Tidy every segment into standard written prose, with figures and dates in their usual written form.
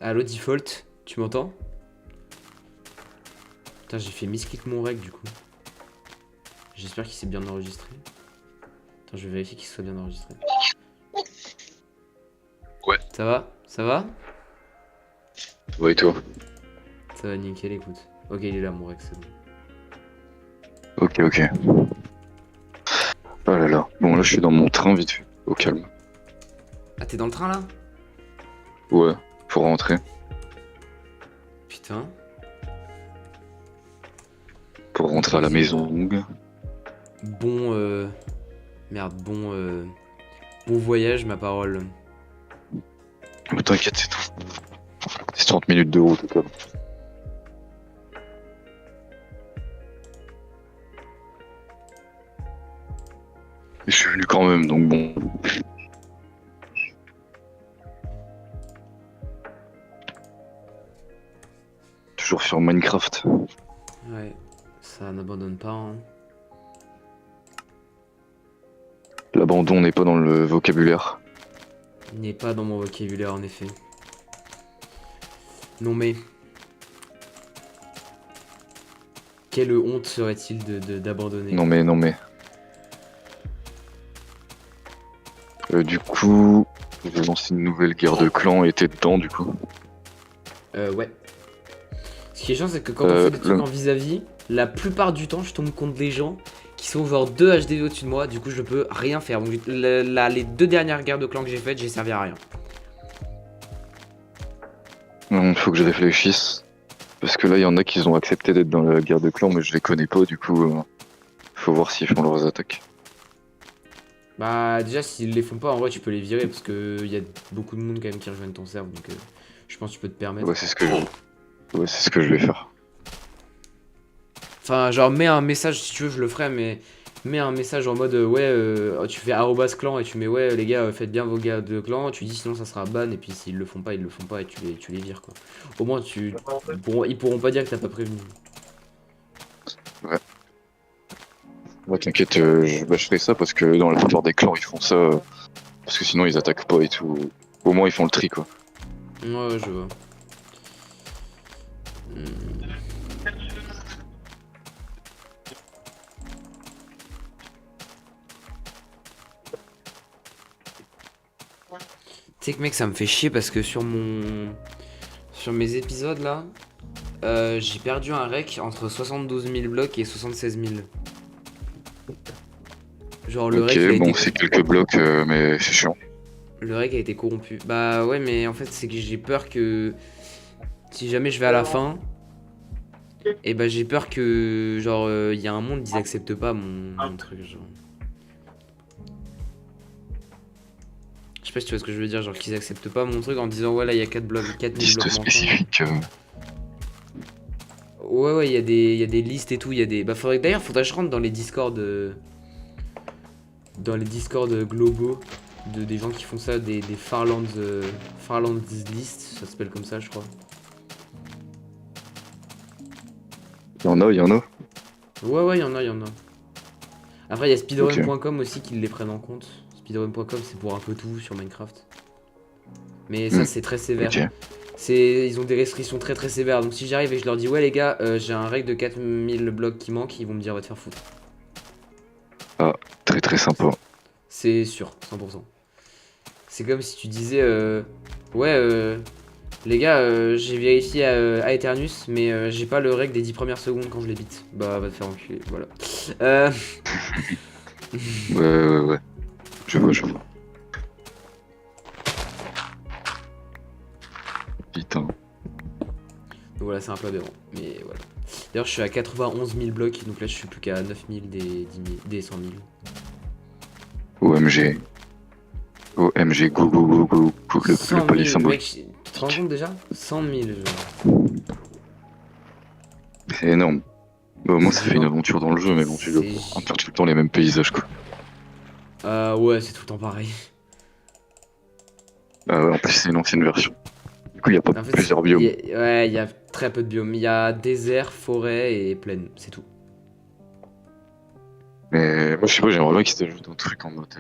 Allo default, tu m'entends? Putain, j'ai fait misclick mon rec du coup. J'espère qu'il s'est bien enregistré. Attends, je vais vérifier qu'il soit bien enregistré. Ouais. Ça va? Ça va? Ouais, et toi? Ça va nickel, écoute. Ok, il est là mon rec, c'est bon. Ok, ok. Oh là là. Bon, là, je suis dans mon train, vite fait. Au calme. Ah, t'es dans le train là? Ouais, pour rentrer. Putain. Pour rentrer à la Ok. maison. Bon, merde, bon voyage, ma parole. Mais t'inquiète, c'est tout. C'est 30 minutes de route, au calme. Et je suis venu quand même, donc bon. Toujours sur Minecraft. Ouais, ça n'abandonne pas, hein. L'abandon n'est pas dans le vocabulaire. Il n'est pas dans mon vocabulaire, en effet. Non mais, quelle honte serait-il d'abandonner, Non quoi. mais, non mais. Du coup, j'ai lancé une nouvelle guerre de clans et t'es dedans, du coup. Ouais. Ce qui est chiant, c'est que quand on fait des trucs Le... en vis-à-vis, la plupart du temps, je tombe contre des gens qui sont genre 2 HDV au-dessus de moi, du coup, je peux rien faire. Donc là, les 2 dernières guerres de clans que j'ai faites, j'ai servi à rien. Faut que je réfléchisse. Parce que là, il y en a qui ont accepté d'être dans la guerre de clans, mais je les connais pas, du coup, faut voir s'ils font leurs attaques. Bah, déjà, s'ils les font pas, en vrai, tu peux les virer parce que y a beaucoup de monde quand même qui rejoignent ton serve, donc je pense que tu peux te Ouais, permettre. ouais, c'est ce que je vais faire. Enfin, genre, mets un message, si tu veux, je le ferai, mais mets un message en mode, ouais, tu fais arrobas clan et tu mets, ouais, les gars, faites bien vos gars de clan, tu dis sinon ça sera ban, et puis s'ils le font pas, ils le font pas, et tu les vires, quoi. Au moins, ils pourront pas dire que t'as pas prévenu. Ouais, ouais t'inquiète, je ferai ça parce que dans la plupart des clans, ils font ça, parce que sinon ils attaquent pas et tout. Au moins, ils font le tri, quoi. Ouais, je vois. Hmm. Tu sais que, mec, ça me fait chier parce que sur mes épisodes, là, j'ai perdu un rec entre 72 000 blocs et 76 000. Genre, Ok, bon, c'est quelques blocs, mais c'est chiant. Le rec a été corrompu. Bah ouais, mais en fait, c'est que j'ai peur que si jamais je vais à la fin, et bah j'ai peur que, genre, il y a un monde, ils acceptent pas mon truc, genre. Je sais pas si tu vois ce que je veux dire, genre qu'ils acceptent pas mon truc en disant, ouais, là, il y a 4 blocs, 4000 Liste blocs manquants. spécifique. Ouais, ouais, il y a des listes et tout, il y a des. Bah, faudrait que je rentre dans les Discord. Dans les Discord globaux des gens qui font ça, des Farlands. Farlands List, ça s'appelle comme ça, je crois. Il y en a, il y en a. Ouais, ouais, il y en a. Après, il y a Ok. speedrun.com aussi qui les prennent en compte. Speedrun.com, c'est pour un peu tout sur Minecraft. Mais ça, Hmm, c'est très sévère. ok. Ils ont des restrictions très très sévères. Donc si j'arrive et je leur dis, ouais, les gars, j'ai un règle de 4000 blocs qui manque, ils vont me dire, va te faire foutre. Ah, très très sympa. C'est sûr, 100%. C'est comme si tu disais, ouais, les gars, j'ai vérifié à Eternus, mais j'ai pas le règle des 10 premières secondes quand je les bite. Bah, va te faire enculer, voilà. Euh... Ouais, ouais, ouais. Je vois, je vois. Putain. Donc voilà, c'est un peu aberrant. Mais voilà. D'ailleurs, je suis à 91 000 blocs, donc là, je suis plus qu'à 9 000 des 10 000, des 100 000. OMG. OMG, go, go, go, go, go. Le 100 palier 000, mec, symbolique. tu te rends compte déjà? 100 000, genre. C'est énorme. Bah, au moins, C'est ça fait une violent. aventure dans le jeu, mais bon, tu dois C'est. pas faire tout le temps les mêmes paysages, quoi. Ouais, c'est tout le temps pareil. Ah ouais, en plus, c'est une ancienne version. Du coup, il n'y a pas En fait, plusieurs biomes. ouais, il y a très peu de biomes. Il y a désert, forêt et plaine, c'est tout. Mais moi, je sais pas, j'aimerais bien qu'ils t'ajoutent un truc en mode.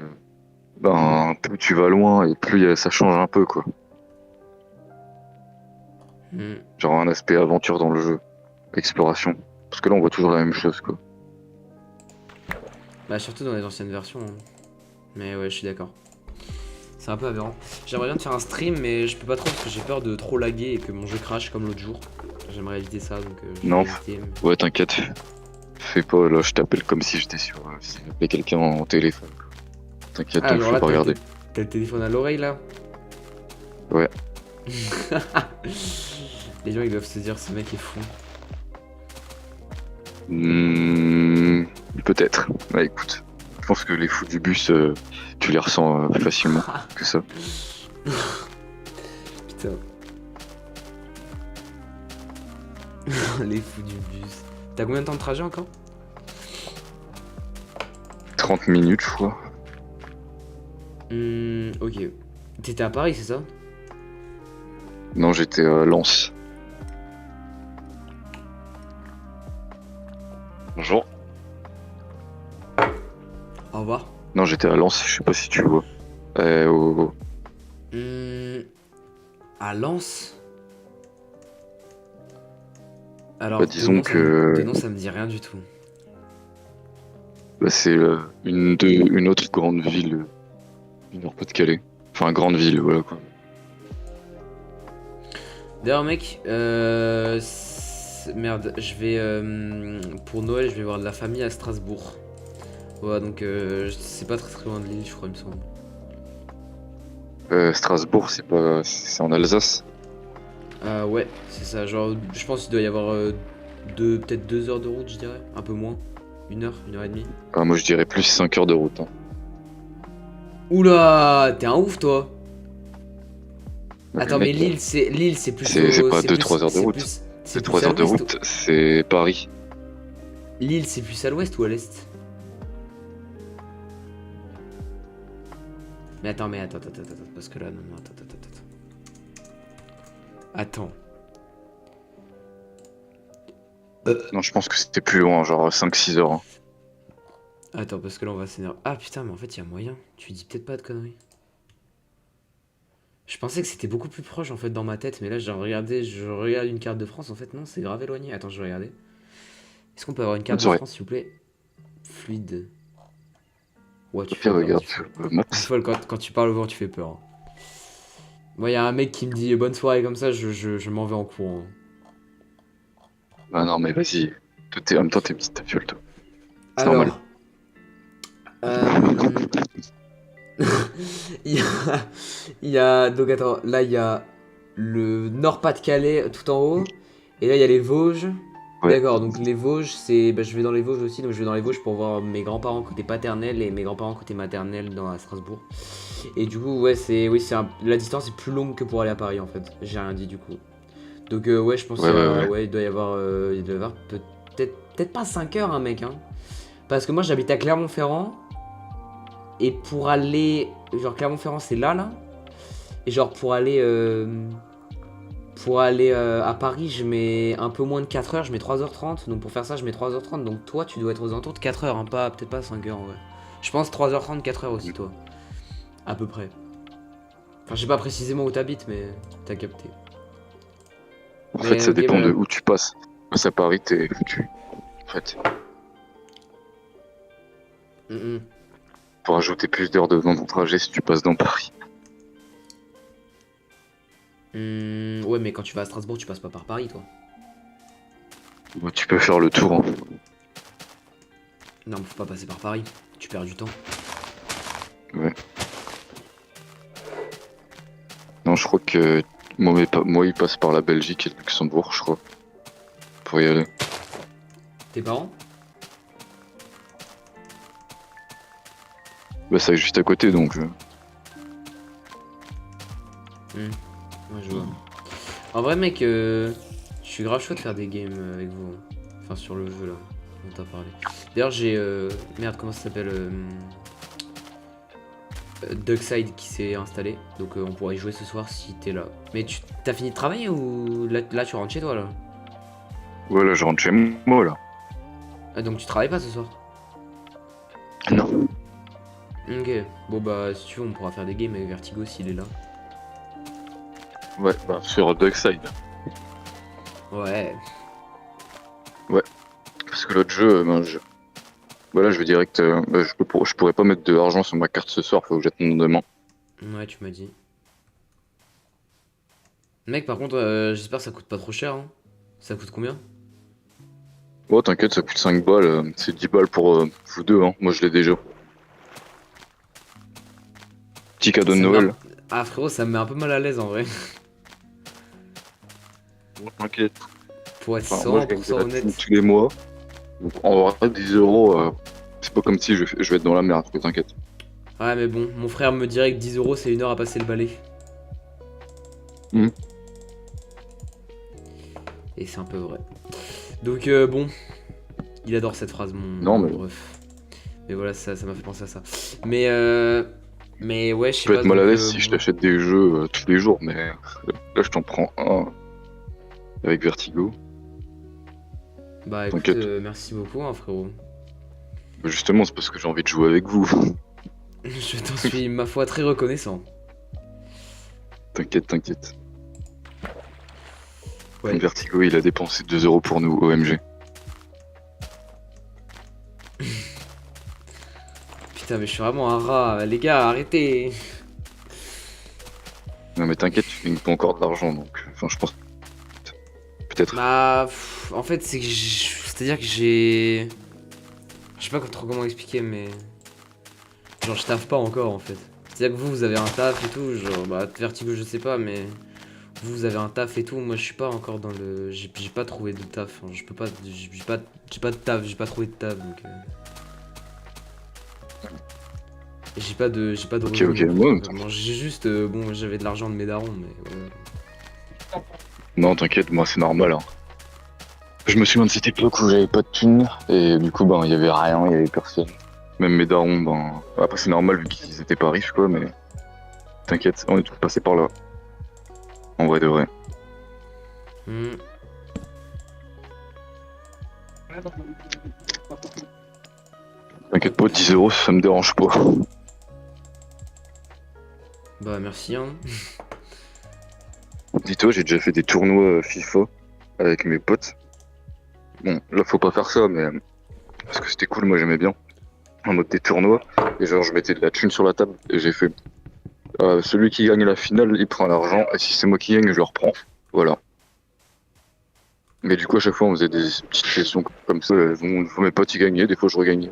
Ben, plus tu vas loin et plus ça change un peu, quoi. Hmm. Genre un aspect aventure dans le jeu, exploration. Parce que là, on voit toujours la même chose, quoi. Bah, surtout dans les anciennes versions. Hein. Mais ouais, je suis d'accord. C'est un peu aberrant. J'aimerais bien te faire un stream, mais je peux pas trop parce que j'ai peur de trop laguer et que mon jeu crash comme l'autre jour. J'aimerais éviter ça, donc je vais Non, éviter. ouais, t'inquiète. Fais pas, là, je t'appelle comme si j'étais sur... si j'appelais quelqu'un en téléphone. T'inquiète, Ah, donc je genre vais là, pas regarder. t'as le téléphone à l'oreille là. Ouais. Les gens ils doivent se dire ce mec est fou. Hmm, peut-être. Bah écoute, je pense que les fous du bus, tu les ressens plus facilement que ça. Putain. Les fous du bus. T'as combien de temps de trajet encore? 30 minutes, je crois. Ok. T'étais à Paris, c'est ça? Non, j'étais à Lens. Bonjour. Au revoir. Non, j'étais à Lens, je sais pas si tu vois. Oh. À Lens? Alors, Bah, disons de que nom, ça me dit rien du tout. bah, c'est une autre grande ville du Nord-Pas-de-Calais. Enfin, grande ville, voilà quoi. D'ailleurs, mec, merde, je vais. Pour Noël, je vais voir de la famille à Strasbourg. Ouais, donc c'est pas très très loin de Lille, je crois, il me semble. Strasbourg, c'est en Alsace. Ah ouais, c'est ça. Genre, je pense qu'il doit y avoir peut-être 2 heures de route, je dirais. Un peu moins. 1 heure et demie. Ah, moi, je dirais plus 5 heures de route. Hein. Oula, t'es un ouf, toi. Donc, Attends, mais mec, Lille, c'est plus c'est pas c'est 2-3 heures de c'est route. plus, c'est C'est plus 3 à heures de l'ouest. route, c'est Paris. Lille, c'est plus à l'ouest ou à l'est? Mais attends, parce que là, non, attends. Non, je pense que c'était plus loin, genre 5-6 heures. Hein. Attends, parce que là, on va s'énerver. Ah putain, mais en fait, il y a moyen. Tu dis peut-être pas de conneries. Je pensais que c'était beaucoup plus proche en fait dans ma tête, mais là, je regarde une carte de France. En fait, non, c'est grave éloigné. Attends, je vais regarder. Est-ce qu'on peut avoir une Bonne carte de soirée. France, s'il vous plaît? Fluide. Ouais, tu Ok, fais peur, regarde Diffoul. sur Maps. Diffoul, quand tu parles au vent, tu fais peur. Moi, il y a un mec qui me dit bonne soirée comme ça, je m'en vais en courant. Ah non, mais vas-y. En même temps, t'es petite ta fiole, toi. C'est normal. Alors, euh, il y a, donc attends, là il y a le Nord-Pas-de-Calais tout en haut, et là il y a les Vosges. Ouais. D'accord, donc les Vosges, bah, je vais dans les Vosges aussi, donc je vais dans les Vosges pour voir mes grands-parents côté paternel et mes grands-parents côté maternel à Strasbourg. Et du coup, ouais, la distance est plus longue que pour aller à Paris en fait. J'ai rien dit du coup. Donc ouais, je pense Ouais, ouais, ouais. ouais, il doit y avoir peut-être pas 5 heures, hein, mec. Hein. Parce que moi j'habite à Clermont-Ferrand. Et pour aller. Genre, Clermont-Ferrand, c'est là. Et genre, pour aller. À Paris, je mets un peu moins de 4 heures, je mets 3h30. Donc, pour faire ça, je mets 3h30. Donc, toi, tu dois être aux alentours de 4 heures, hein, peut-être pas 5 heures en vrai. Je pense 3h30, 4 heures aussi, toi. À peu près. Enfin, je sais pas précisément où t'habites, mais t'as capté. En fait, Mais ça ok, dépend de bah. où tu passes. Passe à Paris, t'es foutu. En fait, Mm, pour ajouter plus d'heures dans ton trajet si tu passes dans Paris. ouais, mais quand tu vas à Strasbourg, tu passes pas par Paris, toi. Bah, tu peux faire le tour. Hein. Non, mais faut pas passer par Paris. Tu perds du temps. Ouais. Non, je crois que moi, il passe par la Belgique et le Luxembourg, je crois. Pour y aller. Tes parents? Bah, ça est juste à côté, donc. Ouais, je vois. En vrai, mec, je suis grave chaud de faire des games avec vous. Enfin, sur le jeu là, dont t'as parlé. D'ailleurs, j'ai. Merde, comment ça s'appelle Duckside qui s'est installé. Donc, on pourrait y jouer ce soir si t'es là. Mais t'as fini de travailler ou là, tu rentres chez toi là? Ouais, là, je rentre chez moi, là. Ah, donc, tu travailles pas ce soir? Non. Ok. Bon, bah, si tu veux, on pourra faire des games avec Vertigo s'il est là. Ouais, bah, sur Duckside. Ouais. Parce que l'autre jeu, voilà, je vais direct. Je pourrais pas mettre de l'argent sur ma carte ce soir, faut que j'attende demain. Ouais, tu m'as dit. Mec, par contre, j'espère que ça coûte pas trop cher, hein. Ça coûte combien? Oh, t'inquiète, ça coûte 5 balles, c'est 10 balles pour vous deux, hein. Moi je l'ai déjà. Petit cadeau de Ça me met Noël. Ah, frérot, ça me met un peu mal à l'aise en vrai. Oh, t'inquiète. Pour être Enfin, moi je gagne de 100% la thune honnête. tous les mois. Donc, en vrai, 10 euros, c'est pas comme si je vais être dans la merde, t'inquiète. Ouais, mais bon, mon frère me dirait que 10 euros c'est 1 heure à passer le balai. Hmm. Et c'est un peu vrai. Donc, bon, il adore cette phrase, Non, mon mais ref. Mais voilà, ça m'a fait penser à ça. Mais ouais, je je sais peux pas, être mal à donc, l'aise si je bon. t'achète des jeux tous les jours, mais là je t'en prends un avec Vertigo. Bah écoute, T'inquiète. merci beaucoup, hein, frérot. Justement, c'est parce que j'ai envie de jouer avec vous. Je t'en suis, ma foi, très reconnaissant. T'inquiète, t'inquiète. Ouais. Vertigo, il a dépensé 2 euros pour nous, OMG. Putain, mais je suis vraiment un rat. Les gars, arrêtez. Non mais t'inquiète, tu gagnes pas encore de l'argent, donc... Enfin, je pense... Peut-être. Bah, en fait, c'est-à-dire que j'ai... Je sais pas trop comment expliquer, mais... Genre, je taffe pas encore, en fait. C'est-à-dire que vous avez un taf et tout, genre, bah, Vertigo, je sais pas, mais... Vous avez un taf et tout, moi, je suis pas encore dans le... J'ai pas trouvé de taf, hein. Je peux pas... J'ai pas de taf, j'ai pas trouvé de taf, donc... Et j'ai pas de Ok, revenus ok, non plus, moi, concrètement. J'ai juste... bon, j'avais de l'argent de mes darons, mais... ouais. non, t'inquiète, moi c'est normal, hein. Je me souviens de cette époque où j'avais pas de thunes, et du coup, ben, il y avait rien, il y avait personne. Même mes darons, ben... Après, c'est normal vu qu'ils étaient pas riches, quoi, mais... T'inquiète, on est tous passés par là. En vrai de vrai. Hmm. T'inquiète pas, 10 euros, ça me dérange pas. Bah, merci, hein. Dis-toi, j'ai déjà fait des tournois FIFA avec mes potes. Bon, là, faut pas faire ça, mais... Parce que c'était cool, moi j'aimais bien. En mode des tournois. Et genre, je mettais de la thune sur la table, et j'ai fait... celui qui gagne la finale, il prend l'argent, et si c'est moi qui gagne, je le reprends. Voilà. Mais du coup, à chaque fois, on faisait des petites sessions comme ça. Une fois mes potes, ils gagnaient, des fois, je regagnais.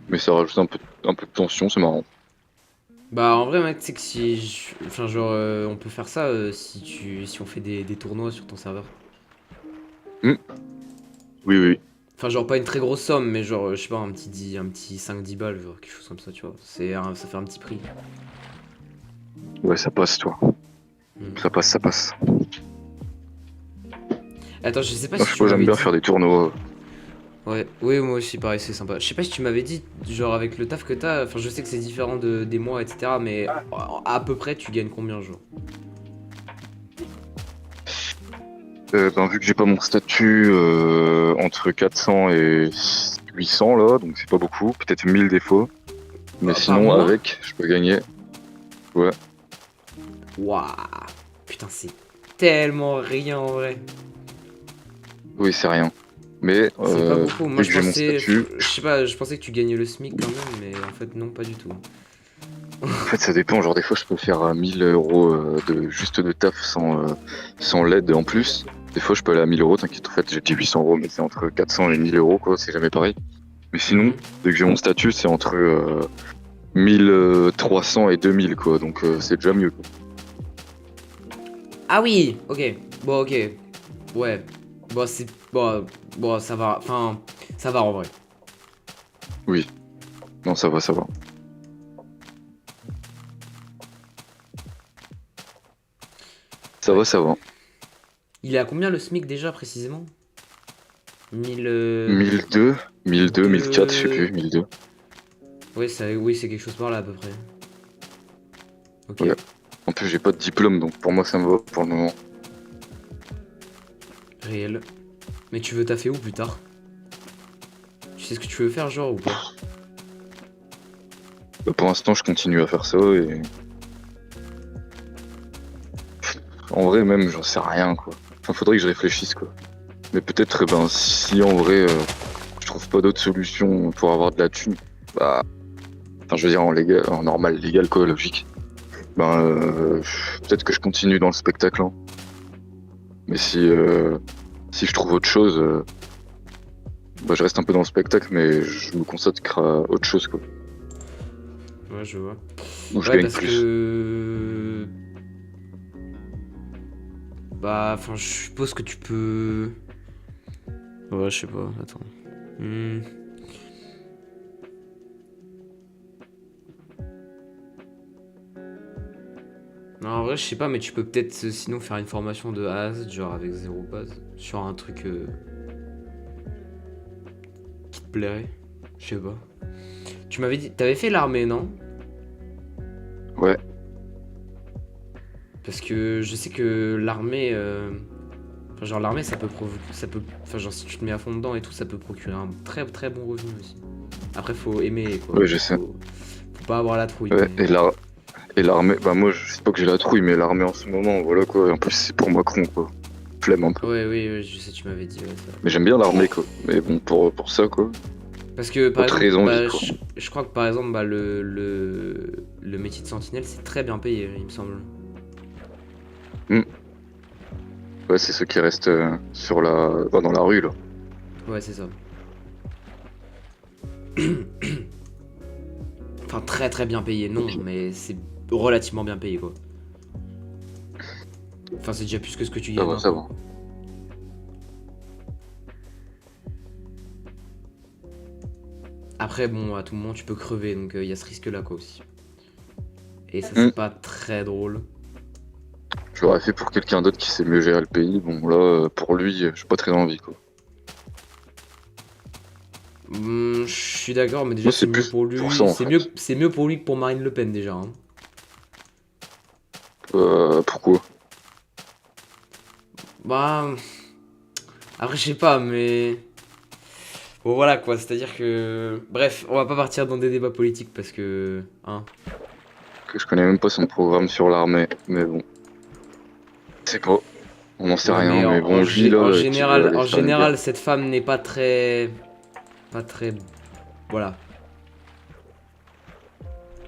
Mais ça rajoute un peu de tension, c'est marrant. Bah en vrai mec tu sais que si enfin genre on peut faire ça si on fait des tournois sur ton serveur. Hmm. Oui, oui. Enfin genre pas une très grosse somme mais genre je sais pas un petit 5-10 balles genre quelque chose comme ça tu vois. Ça fait un petit prix. Ouais, ça passe, toi. Hmm. Ça passe, ça passe. Attends je sais pas Non, si je sais tu pas, j'aime m'avais bien dit. faire des tournois. Ouais, oui moi aussi pareil c'est sympa. Je sais pas si tu m'avais dit genre avec le taf que t'as, enfin je sais que c'est différent des mois etc mais à peu près tu gagnes combien genre? Ben, vu que j'ai pas mon statut entre 400 et 800 là, donc c'est pas beaucoup, peut-être 1000 des fois. Mais Bah, par sinon, mois? avec, je peux gagner. Ouais. Waouh. Putain c'est tellement rien en vrai. Oui, c'est rien. Mais C'est pas beaucoup. Moi, vu je que j'ai mon pensais, statut, je sais pas, je pensais que tu gagnais le SMIC quand même, mais en fait, non, pas du tout. en fait, ça dépend. Genre, des fois, je peux faire 1000 euros juste de taf sans l'aide en plus. Des fois, je peux aller à 1000 euros. T'inquiète, en fait, j'ai dit 800 euros, mais c'est entre 400 et 1000 euros, quoi. C'est jamais pareil. Mais sinon, Mhm. vu que j'ai mon statut, c'est entre 1300 et 2000, quoi. Donc, c'est déjà mieux, quoi. Ah oui, ok. Bon, ok. Ouais. Bon, c'est. Bon, ça va. Enfin, ça va en vrai. Oui. Non, ça va, ça va. Ça Ouais. va, ça va. Il est à combien le SMIC déjà précisément? 1000. 1002, 1002, 1004, je sais plus, 1002. Ouais, oui, c'est quelque chose par là à peu près. Ok. Ouais. En plus, j'ai pas de diplôme, donc pour moi, ça me va pour le moment. Réel. Mais tu veux taffer où plus tard? Tu sais ce que tu veux faire, genre, ou pas? Pour l'instant, je continue à faire ça et en vrai, même, j'en sais rien, quoi. Enfin, faudrait que je réfléchisse, quoi. Mais peut-être, ben, si en vrai, je trouve pas d'autre solution pour avoir de la thune, bah, enfin, je veux dire, en légal, en normal, légal, quoi, logique. Ben, peut-être que je continue dans le spectacle, hein. Mais si je trouve autre chose, bah, je reste un peu dans le spectacle, mais je me consacre à autre chose, quoi. Ouais, je vois. Où je Ouais, gagne parce plus. que... Bah, enfin, je suppose que tu peux... Ouais, je sais pas, attends. Hmm. Non, en vrai, je sais pas, mais tu peux peut-être sinon faire une formation de A à Z, genre avec zéro base, sur un truc qui te plairait. Je sais pas. Tu m'avais dit, t'avais fait l'armée, non? Ouais, Parce que je sais que l'armée, enfin, genre l'armée, ça peut, enfin, genre si tu te mets à fond dedans et tout, ça peut procurer un très très bon revenu aussi. Après, faut aimer quoi. ouais, je sais. Faut pas avoir la trouille, Ouais, mais. et l'armée, bah, moi, je sais pas que j'ai la trouille, mais l'armée en ce moment, voilà, quoi. En plus, c'est pour Macron, quoi. Flemme un peu. Ouais, oui, oui, je sais, tu m'avais dit ouais, ça. Mais j'aime bien l'armée, quoi. Mais bon, pour ça, quoi. Parce que Pas par exemple, très envie, bah, quoi. je crois que par exemple, bah, le métier de sentinelle, c'est très bien payé, il me semble. Hmm. Ouais, c'est ceux qui restent sur bah, dans la rue, là. Ouais, c'est ça. Enfin, très très bien payé, non, Ok. mais c'est relativement bien payé quoi. Enfin, c'est déjà plus que ce que tu Ça gagnes va, ça maintenant, va. quoi. Après, bon, à tout moment, tu peux crever, donc il y a ce risque-là, quoi, aussi. Et ça, Hmm. c'est pas très drôle. Je l'aurais fait pour quelqu'un d'autre qui sait mieux gérer le pays. Bon, là, pour lui, j'ai pas très envie, quoi. Je suis d'accord, mais déjà, Moi, c'est c'est mieux plus pour pour ça, lui. en fait. C'est mieux pour lui que pour Marine Le Pen, déjà, hein. Pourquoi? Bah... Après, je sais pas, mais... Bon, voilà, quoi, c'est-à-dire que... Bref, on va pas partir dans des débats politiques, parce que... Hein. Que je connais même pas son programme sur l'armée. Mais bon, c'est pas. On n'en sait Ouais, rien, mais mais bon, lui, là, qui veut aller en faire une général, guerre. cette femme n'est pas très... Pas très... Voilà.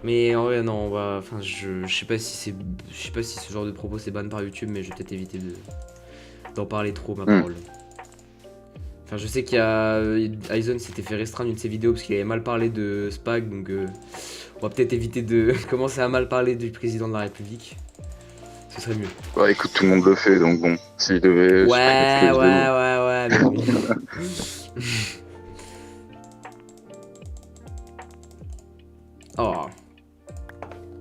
Mais en vrai, non, on va. Enfin, je sais pas si c'est. Je sais pas si ce genre de propos c'est ban par YouTube, mais je vais peut-être éviter d'en parler trop, ma Hmm. parole. Enfin, je sais qu'il y a. Aizen s'était fait restreindre une de ses vidéos parce qu'il avait mal parlé de Spag, donc on va peut-être éviter de commencer à mal parler du président de la République. Ce serait mieux. Bah écoute, tout le monde le fait, donc bon, s'il devait supprimer toutes les Ouais, ouais, vidéos. ouais, ouais, mais oui. Oh.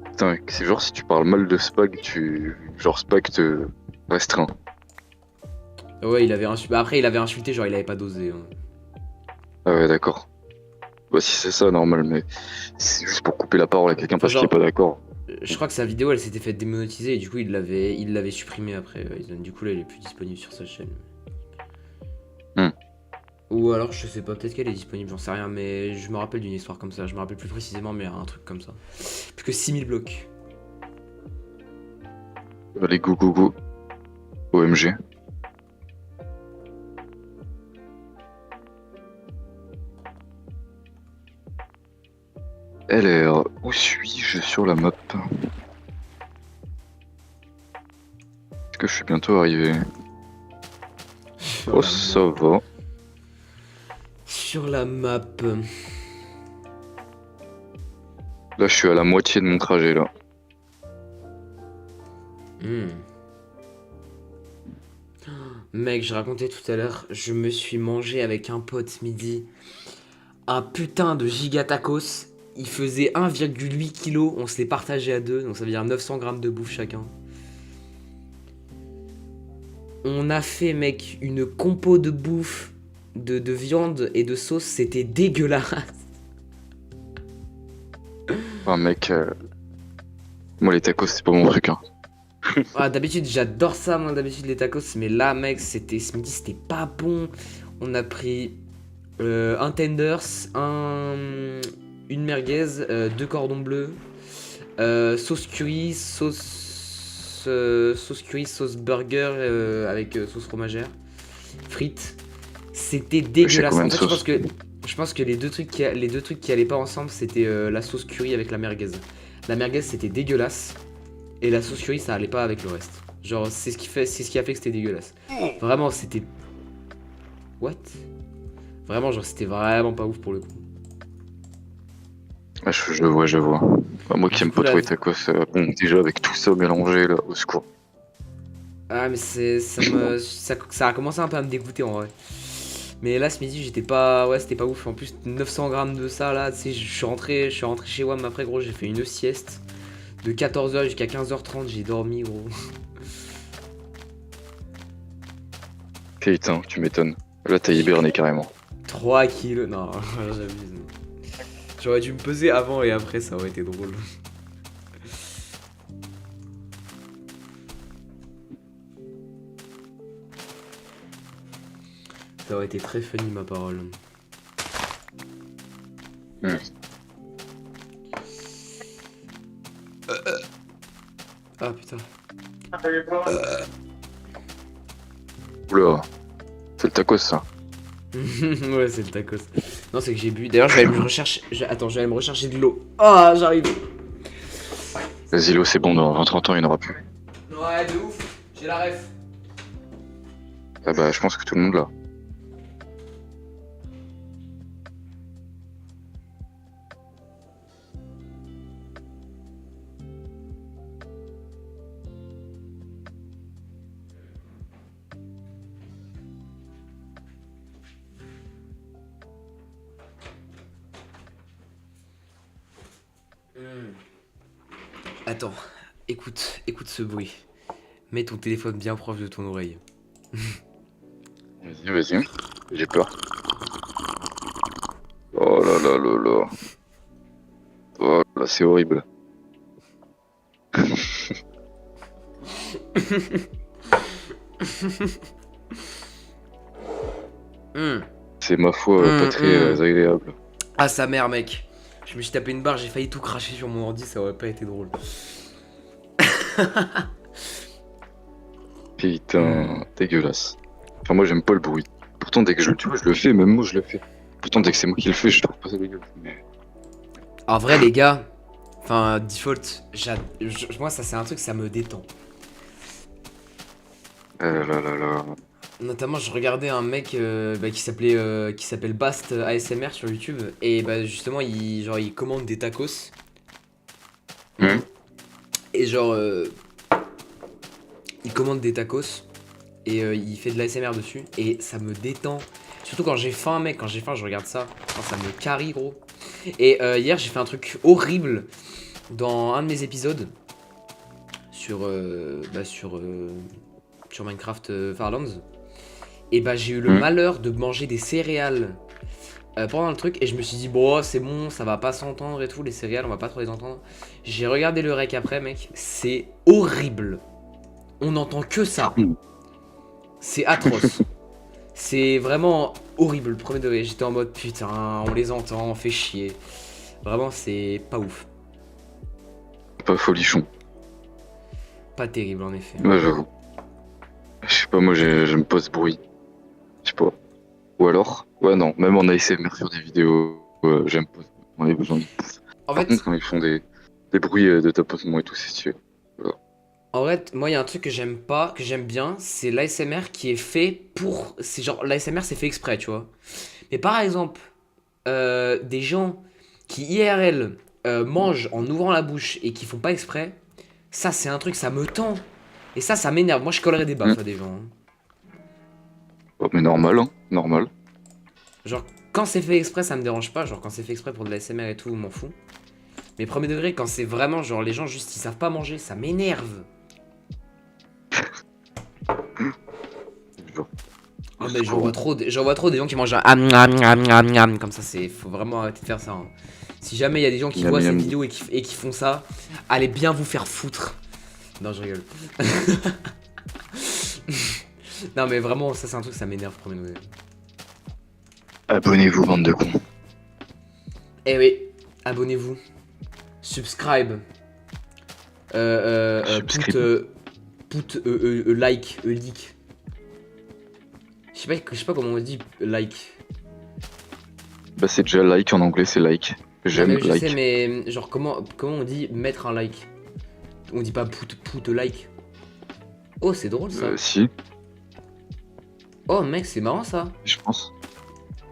Putain, c'est genre si tu parles mal de Spag, genre Spag te restreint. Ouais, il avait insulté. Bah, après, il avait insulté, genre il avait pas dosé, hein. Ah ouais, d'accord. Bah si c'est ça, normal, mais si c'est juste pour couper la parole à quelqu'un Enfin, parce qu'il est genre, pas d'accord. je crois que sa vidéo elle s'était fait démonétiser et du coup il l'avait supprimée après. Du coup là il est plus disponible sur sa chaîne. Hmm. Ou alors je sais pas, peut-être qu'elle est disponible, j'en sais rien, mais je me rappelle d'une histoire comme ça. Je me rappelle plus précisément, mais un truc comme ça. Plus que 6000 blocs. Allez, go, go, go. OMG. LR, où suis-je sur la map? Est-ce que je suis bientôt arrivé? Sur Oh, la ça map. va. Sur la map. Là, je suis à la moitié de mon trajet, là. Hmm. Mec, je racontais tout à l'heure, je me suis mangé avec un pote ce midi un putain de giga tacos. Il faisait 1,8 kg, on se les partageait à deux, donc ça veut dire 900 grammes de bouffe chacun. On a fait, mec, une compo de bouffe, de viande et de sauce, c'était dégueulasse. Ah, mec, moi, les tacos, c'est pas mon truc, hein. Ah, d'habitude, j'adore ça, moi, d'habitude, les tacos, mais là, mec, ce midi, c'était pas bon. On a pris un tenders, une merguez, deux cordons bleus, sauce curry, sauce sauce curry, sauce burger avec sauce fromagère, frites. C'était dégueulasse. combien En de fait, sauces je pense que les deux trucs qui allaient pas ensemble, c'était la sauce curry avec la merguez. La merguez, c'était dégueulasse. Et la sauce curry, ça allait pas avec le reste. Genre, c'est ce qui a fait que c'était dégueulasse. Vraiment, c'était... What? Vraiment, genre, c'était vraiment pas ouf pour le coup. Ah, je vois. Bah, moi qui Du aime coup, pas là... trop les tacos, bon, déjà avec tout ça mélangé, là, au secours. Ah, mais ça a commencé un peu à me dégoûter en vrai. Mais là, ce midi, j'étais pas... Ouais, c'était pas ouf. En plus, 900 grammes de ça, là, tu sais, je suis rentré chez WAM après, gros, j'ai fait une sieste. De 14h jusqu'à 15h30, j'ai dormi, gros. Putain, tu m'étonnes. Là, t'as hiberné carrément. 3 kilos. Non, j'abuse. J'aurais dû me peser avant et après, ça aurait été drôle. Ça aurait été très funny, ma parole. Ah putain. Oula, c'est le tacos ça. Ouais, c'est le tacos. Non, c'est que j'ai bu. D'ailleurs, je vais aller me rechercher. Attends, je vais aller me rechercher de l'eau. Ah, j'arrive. Vas-y, l'eau, c'est bon, dans 20-30 ans, il n'y en aura plus. Ouais, de ouf. J'ai la ref. Ah bah, je pense que tout le monde l'a. Attends, écoute ce bruit. Mets ton téléphone bien proche de ton oreille. Vas-y, j'ai peur. Oh là là là là. Oh là, c'est horrible. C'est ma foi pas très agréable. Ah, sa mère, mec. Je me suis tapé une barre, j'ai failli tout cracher sur mon ordi, ça aurait pas été drôle. Putain, dégueulasse. Enfin, moi, j'aime pas le bruit. Pourtant, dès que tu vois, je le fais, même moi, je le fais. Pourtant, dès que c'est moi qui le fais, je trouve pas ça dégueulasse. Mais... En vrai, les gars, enfin, default, moi, ça, c'est un truc, ça me détend. Là là là. Notamment, je regardais un mec qui s'appelle Bast ASMR sur YouTube et bah justement il commande des tacos et genre il commande des tacos et il fait de l'ASMR dessus et ça me détend. Surtout quand j'ai faim, mec, quand j'ai faim je regarde ça, enfin, ça me carie gros. Et hier j'ai fait un truc horrible dans un de mes épisodes sur Minecraft Farlands. Et bah j'ai eu le malheur de manger des céréales pendant le truc et je me suis dit bon c'est bon, ça va pas s'entendre et tout, les céréales on va pas trop les entendre. J'ai regardé le rec après, mec, c'est horrible. On n'entend que ça. C'est atroce. C'est vraiment horrible, premier degré. J'étais en mode putain, on les entend, on fait chier. Vraiment c'est pas ouf. Pas folichon. Pas terrible en effet. Ouais, j'avoue. Je sais pas, moi j'aime pas ce bruit. Je sais pas. Ou alors, ouais, non, même en ASMR sur des vidéos, j'aime pas. On a besoin de pouf. En Par fait, contre, quand ils font des bruits de tapotement et tout, c'est stylé. Voilà. en fait, moi, il y a un truc que j'aime pas, que j'aime bien, c'est l'ASMR qui est fait pour. C'est genre, l'ASMR, c'est fait exprès, tu vois. Mais par exemple, des gens qui IRL mangent en ouvrant la bouche et qui font pas exprès, ça, c'est un truc, ça me tend. Et ça m'énerve. Moi, je collerais des baffes à des gens. Oh, mais normal, hein, normal. Genre, quand c'est fait exprès, ça me dérange pas. Genre, quand c'est fait exprès pour de l'ASMR et tout, m'en fous. Mais premier degré, quand c'est vraiment genre les gens juste ils savent pas manger, ça m'énerve. Ah mais j'en vois trop des gens qui mangent un comme ça, faut vraiment arrêter de faire ça. Hein. Si jamais il y a des gens qui voient cette vidéo et qui font ça, allez bien vous faire foutre. Non, je rigole. Non mais vraiment, ça c'est un truc, ça m'énerve premier degré. Abonnez-vous, bande de cons. Eh oui, abonnez-vous. Subscribe. put like, leak. Je sais pas comment on dit like. Bah, c'est déjà like en anglais, c'est like. Non, J'aime mais je like. sais, mais genre comment on dit mettre un like? On dit pas put like. Oh, c'est drôle ça. Si, Oh, mec, c'est marrant ça. je pense.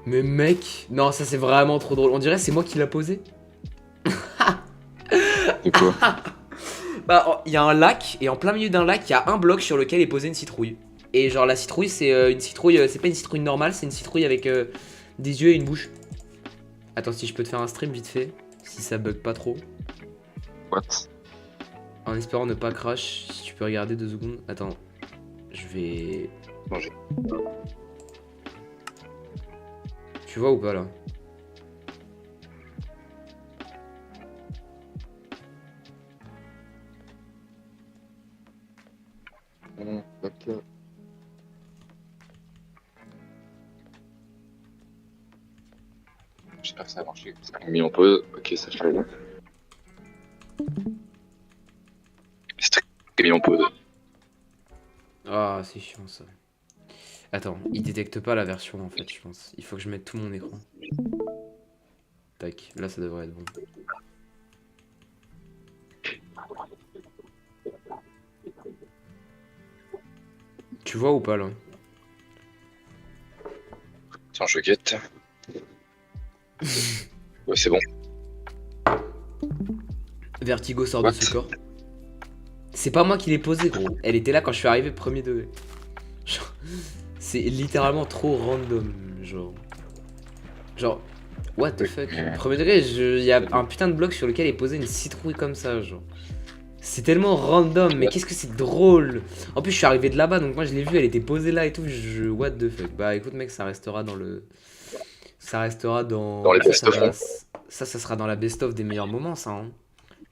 Mais mec, non, ça c'est vraiment trop drôle. On dirait c'est moi qui l'a posé. C'est quoi? Bah, il y a un lac, et en plein milieu d'un lac, il y a un bloc sur lequel est posée une citrouille. Et genre, la citrouille, c'est une citrouille, c'est pas une citrouille normale, c'est une citrouille avec des yeux et une bouche. Attends, si je peux te faire un stream vite fait, si ça bug pas trop. What? En espérant ne pas crash, si tu peux regarder 2 secondes. Attends, je vais. Manger. Tu vois ou pas là? D'accord. J'espère que ça a marché. C'est mis en pause. Ok, ça fait bon. C'est mis en pause. Ah, c'est chiant ça. Attends, il détecte pas la version en fait, je pense. Il faut que je mette tout mon écran. Tac, là ça devrait être bon. Tu vois ou pas là? Tiens, je guette. Ouais, c'est bon. Vertigo sort What? de ce corps. C'est pas moi qui l'ai posé, gros. Elle était là quand je suis arrivé premier degré. Genre, c'est littéralement trop random, genre, what the fuck. Premier degré, il y a un putain de bloc sur lequel est posé une citrouille comme ça, genre. C'est tellement random, mais qu'est-ce que c'est drôle. En plus, je suis arrivé de là-bas, donc moi je l'ai vue, elle était posée là et tout. What the fuck. Bah écoute, mec, ça restera dans le. Ça restera dans. Dans les best-of. Ça sera dans la best-of des meilleurs moments, ça. Hein.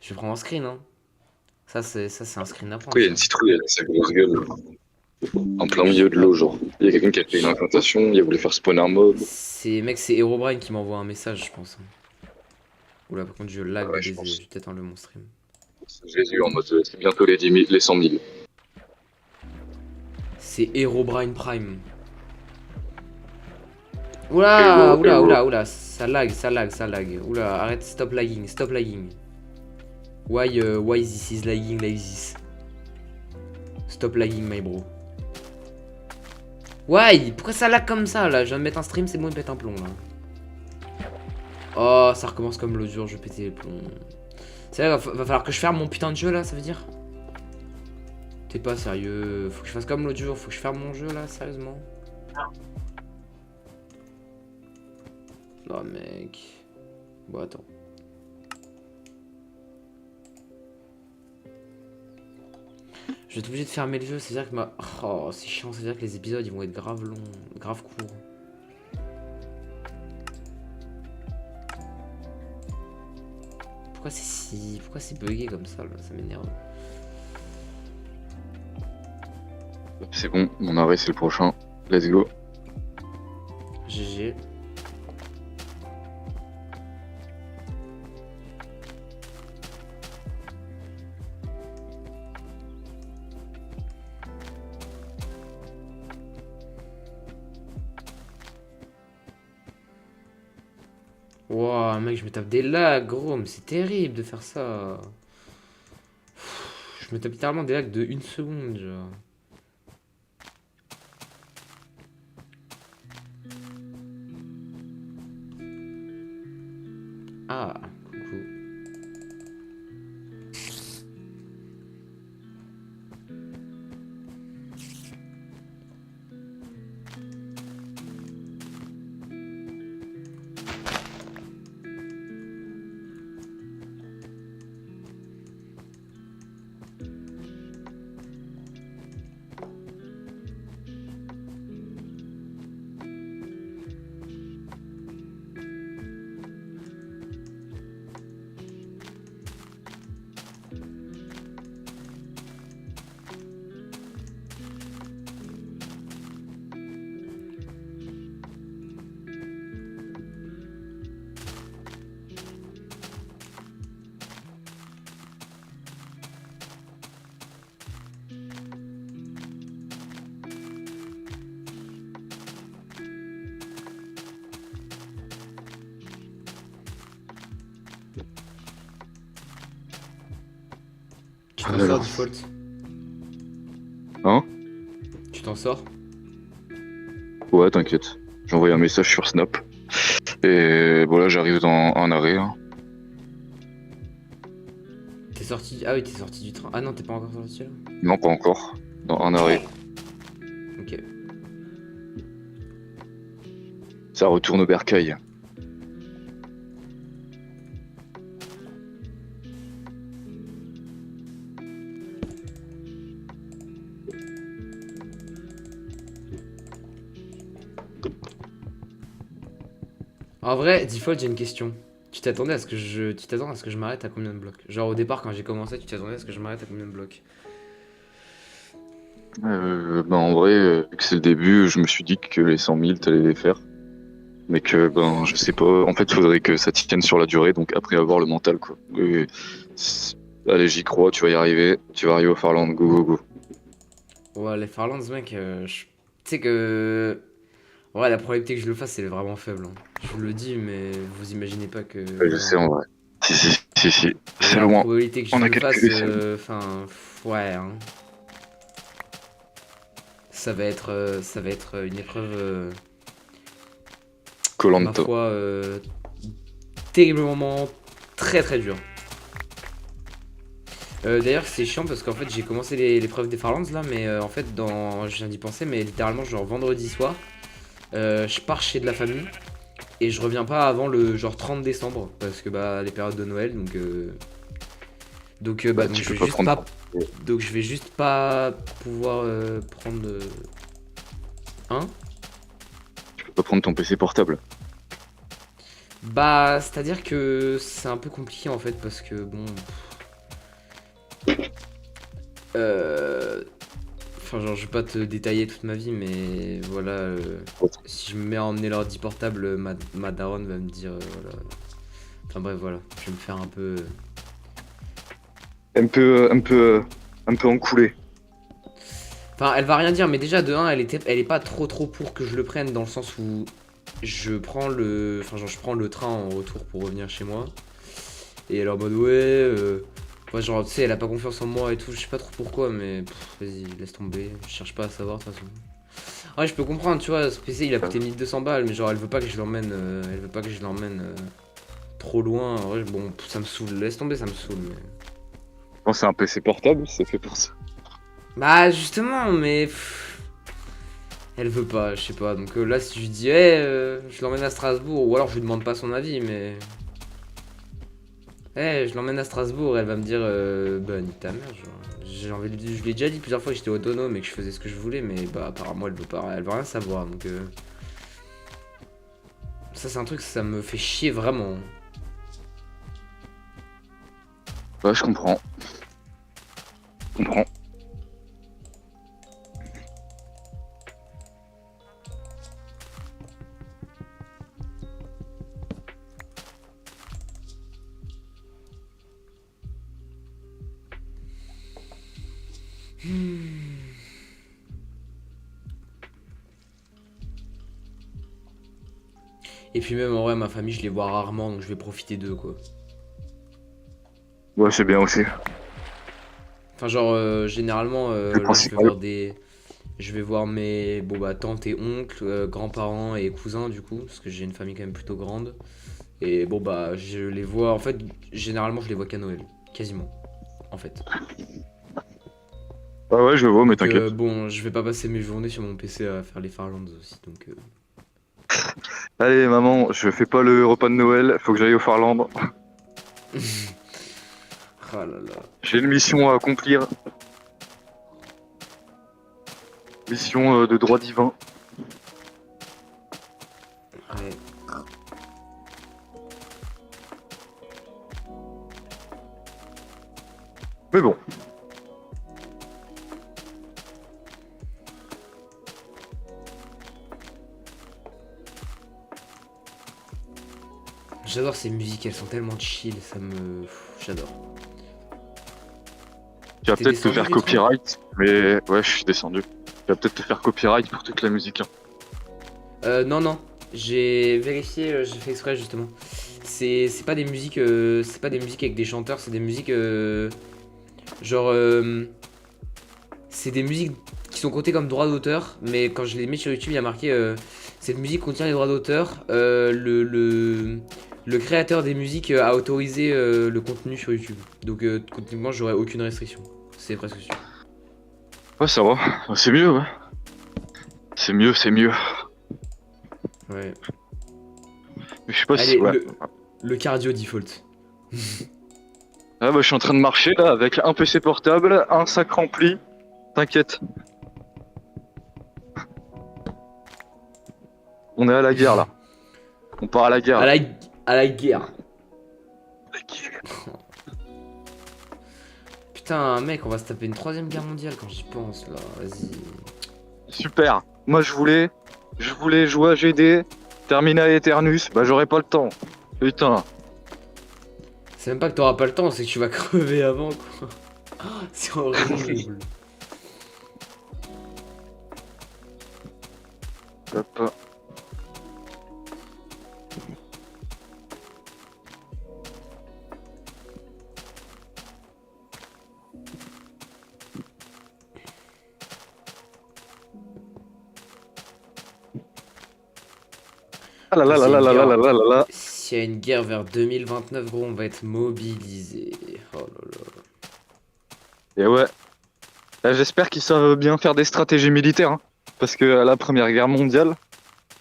Je prends un screen, hein. Ça, c'est un screen à prendre. Pourquoi il y a une citrouille avec sa grosse gueule en plein milieu de l'eau, genre? Il y a quelqu'un qui a fait une incantation, il a voulu faire spawn un mob. Mec, c'est Herobrine qui m'envoie un message, je pense. Oula, par contre, je lag Ouais, de je baiser. pense. Je vais peut-être enlever mon stream. Je les ai eu en mode c'est bientôt les 10 000, les 100 000. C'est Herobrine Prime. Oula, oula, ça lag. Oula, arrête, stop lagging. Why this is lagging like this? Stop lagging, my bro. Why? Pourquoi ça lag comme ça là? Je viens de mettre un stream, c'est bon, il pète un plomb là. Oh, ça recommence comme l'autre jour, je vais péter les plombs. C'est vrai, va falloir que je ferme mon putain de jeu là, ça veut dire? T'es pas sérieux? Faut que je fasse comme l'autre jour, faut que je ferme mon jeu là, sérieusement? Non, mec. Bon, attends. Je vais être obligé de fermer le jeu, c'est-à-dire que ma. Oh, c'est chiant, c'est-à-dire que les épisodes ils vont être grave longs, grave courts. Pourquoi c'est bugué comme ça là? Ça m'énerve. C'est bon, mon arrêt c'est le prochain. Let's go. GG. Wow, mec, je me tape des lags, gros, mais c'est terrible de faire ça. Je me tape littéralement des lags de 1 seconde, genre. Ah, coucou. Tu t'en sors, Alors, default? hein? Tu t'en sors? Ouais, t'inquiète. J'ai envoyé un message sur Snap. Et voilà, j'arrive dans un arrêt, hein. T'es sorti. Ah oui, t'es sorti du train. Ah non, t'es pas encore sorti là? Non, pas encore. Dans un arrêt. Ok. Ça retourne au bercail. En vrai, default, j'ai une question. Tu t'attends à ce que je m'arrête à combien de blocs? Genre au départ, quand j'ai commencé, tu t'attendais à ce que je m'arrête à combien de blocs? Ben en vrai, vu que c'est le début, je me suis dit que les 100 000, t'allais les faire. Mais que, ben, je sais pas. En fait, il faudrait que ça tienne sur la durée, donc après avoir le mental, quoi. Allez, j'y crois, tu vas y arriver. Tu vas arriver au Farland, go, go, go. Ouais, les Farlands, mec, tu sais que. Ouais, la probabilité que je le fasse, elle est vraiment faible, hein. Je vous le dis, mais vous imaginez pas que. Ouais, je Voilà, sais, hein. en vrai. Si, si, si, si. C'est La loin. probabilité que je On a le fasse, calculé, c'est loin. enfin, ouais, hein. Ça va être une épreuve, ma Koh-Lanta. foi, terriblement très très dure. D'ailleurs, c'est chiant parce qu'en fait, j'ai commencé l'épreuve des Farlands là, mais en fait, je viens d'y penser, mais littéralement, genre vendredi soir, je pars chez de la famille et je reviens pas avant le genre 30 décembre parce que bah les périodes de Noël, Bah, donc tu je peux vais pas juste prendre. pas pouvoir prendre hein. Tu peux pas prendre ton PC portable. Bah, c'est-à-dire que c'est un peu compliqué en fait parce que bon, euh, enfin genre je vais pas te détailler toute ma vie, mais voilà, si je me mets à emmener l'ordi portable, ma daronne va me dire voilà. Enfin bref voilà, je vais me faire un peu. Un peu encoulé. Enfin, elle va rien dire, mais déjà de un, elle est pas trop pour que je le prenne dans le sens où je prends le train en retour pour revenir chez moi. Et elle est en mode ouais, ouais, genre tu sais, elle a pas confiance en moi et tout, je sais pas trop pourquoi, mais vas-y, laisse tomber, je cherche pas à savoir de toute façon. Ouais, je peux comprendre, tu vois, ce PC il a coûté 1200 balles, mais genre elle veut pas que je l'emmène, trop loin. En vrai, bon, ça me saoule, laisse tomber, ça me saoule. Mais... Quand c'est un PC portable, c'est fait pour ça. Bah justement, mais elle veut pas, je sais pas. Donc là, si je lui dis, hey, je l'emmène à Strasbourg, ou alors je lui demande pas son avis, mais. Eh, je l'emmène à Strasbourg, elle va me dire, bah, nique ta mère, genre. J'ai envie de je l'ai déjà dit plusieurs fois que j'étais autonome et que je faisais ce que je voulais, mais bah, apparemment, elle veut pas, elle veut rien savoir, donc. Ça, c'est un truc, ça me fait chier vraiment. Ouais, je comprends. Je comprends. Et puis même, en vrai, ma famille, je les vois rarement, donc je vais profiter d'eux, quoi. Ouais, c'est bien aussi. Enfin, genre, généralement, Le là, je vais principal. voir des. Je vais voir mes bon, bah, tantes et oncles, grands-parents et cousins, du coup, parce que j'ai une famille quand même plutôt grande. Et bon, bah, je les vois. En fait, généralement, je les vois qu'à Noël. Quasiment. En fait. Ah ouais, je le vois, mais Donc, t'inquiète. bon, je vais pas passer mes journées sur mon PC à faire les Farlands aussi. Donc, Allez, maman, je fais pas le repas de Noël, faut que j'aille au Farland. ah là là. J'ai une mission à accomplir. Mission de droit divin. Ouais. Mais bon. J'adore ces musiques, elles sont tellement chill. Ça me. J'adore. Tu vas T'es peut-être te descendu faire du train? copyright, mais ouais, je suis descendu. Tu vas peut-être te faire copyright pour toute la musique, hein. Non, non. J'ai vérifié, j'ai fait exprès justement. C'est pas des musiques avec des chanteurs, c'est des musiques. Genre, c'est des musiques qui sont comptées comme droits d'auteur, mais quand je les mets sur YouTube, il y a marqué cette musique contient les droits d'auteur. Le créateur des musiques a autorisé le contenu sur YouTube. Donc, techniquement, j'aurais aucune restriction. C'est presque sûr. Ouais, ça va. C'est mieux, ouais. C'est mieux, c'est mieux. Ouais. Mais je sais pas Allez, si. Ouais. le cardio default. Ah bah, je suis en train de marcher là avec un PC portable, un sac rempli. T'inquiète. On est à la guerre là. On part à la guerre. À la guerre. La guerre. Putain, mec, on va se taper une troisième guerre mondiale quand j'y pense là. Vas-y. Super. Moi je voulais jouer à GD, terminer à Eternus. Bah j'aurais pas le temps. Putain. C'est même pas que t'auras pas le temps, c'est que tu vas crever avant quoi. C'est horrible. Hop. Ah là là là là là là là là là là. S'il y a une guerre vers 2029, gros, on va être mobilisé. Oh là là. Et ouais. Là, j'espère qu'ils savent bien faire des stratégies militaires. Hein. Parce que à la Première Guerre mondiale,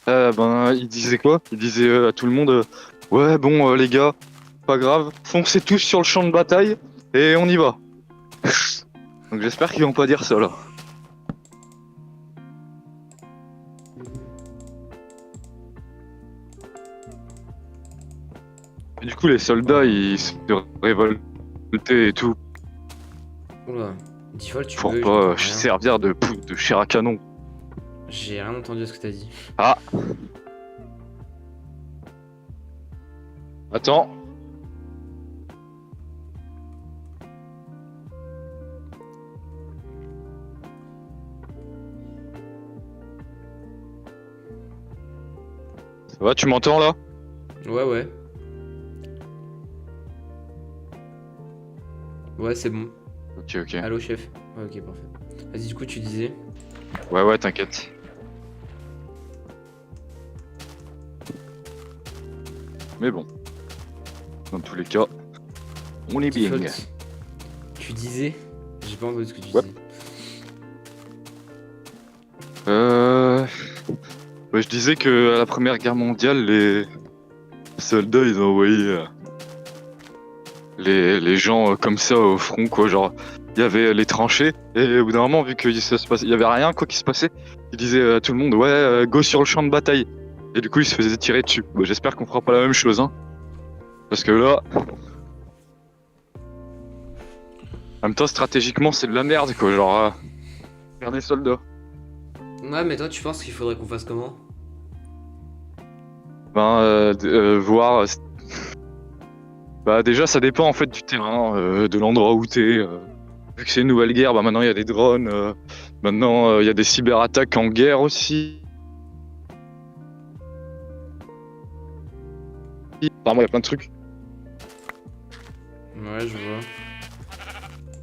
ben, ils disaient quoi? Ils disaient à tout le monde ouais, bon, les gars, pas grave, foncez tous sur le champ de bataille et on y va. Donc j'espère qu'ils vont pas dire ça là. Et du coup, les soldats ils se révoltaient et tout Oula. Default, tu pour veux, pas j'entends rien. servir de chair à canon. J'ai rien entendu à ce que t'as dit. Ah! Attends. Ça va, tu m'entends là? Ouais, ouais. Ouais, c'est bon. Ok, ok. Allô, chef. Ouais, ok, parfait. Vas-y, du coup, tu disais. Ouais, ouais, t'inquiète. Mais bon. Dans tous les cas, on est bien. Default. Tu disais. J'ai pas entendu ce que tu Ouais. disais. Ouais, je disais que à la Première Guerre mondiale, les soldats, ils ont envoyé les gens comme ça au front, quoi. Genre, il y avait les tranchées, et au bout d'un moment, vu qu'il y avait rien, quoi, qui se passait, ils disaient à tout le monde, ouais, go sur le champ de bataille. Et du coup, ils se faisaient tirer dessus. Bon, j'espère qu'on fera pas la même chose, hein. Parce que là, en même temps, stratégiquement, c'est de la merde, quoi. Genre, faire des soldats. Ouais, mais toi, tu penses qu'il faudrait qu'on fasse comment? Ben, voir. Bah, déjà, ça dépend en fait du terrain, de l'endroit où t'es. Vu que c'est une nouvelle guerre, bah maintenant il y a des drones. Maintenant, il y a des cyberattaques en guerre aussi. Apparemment, il y a plein de trucs. Ouais, je vois.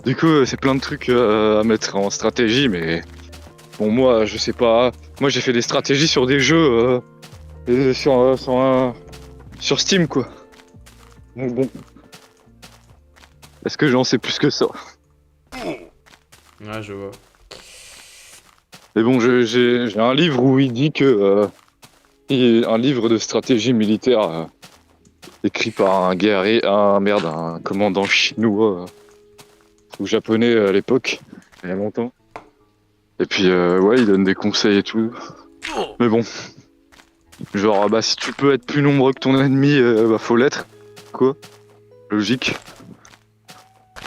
Du coup, c'est plein de trucs à mettre en stratégie, mais bon, moi, je sais pas. Moi, j'ai fait des stratégies sur des jeux sur Steam, quoi. Donc bon, est-ce que j'en sais plus que ça? Ouais, je vois. Mais bon, j'ai un livre où il dit que un livre de stratégie militaire écrit par un commandant chinois ou japonais à l'époque, il y a longtemps. Et puis ouais, il donne des conseils et tout. Mais bon, genre bah si tu peux être plus nombreux que ton ennemi, bah faut l'être, quoi. Logique.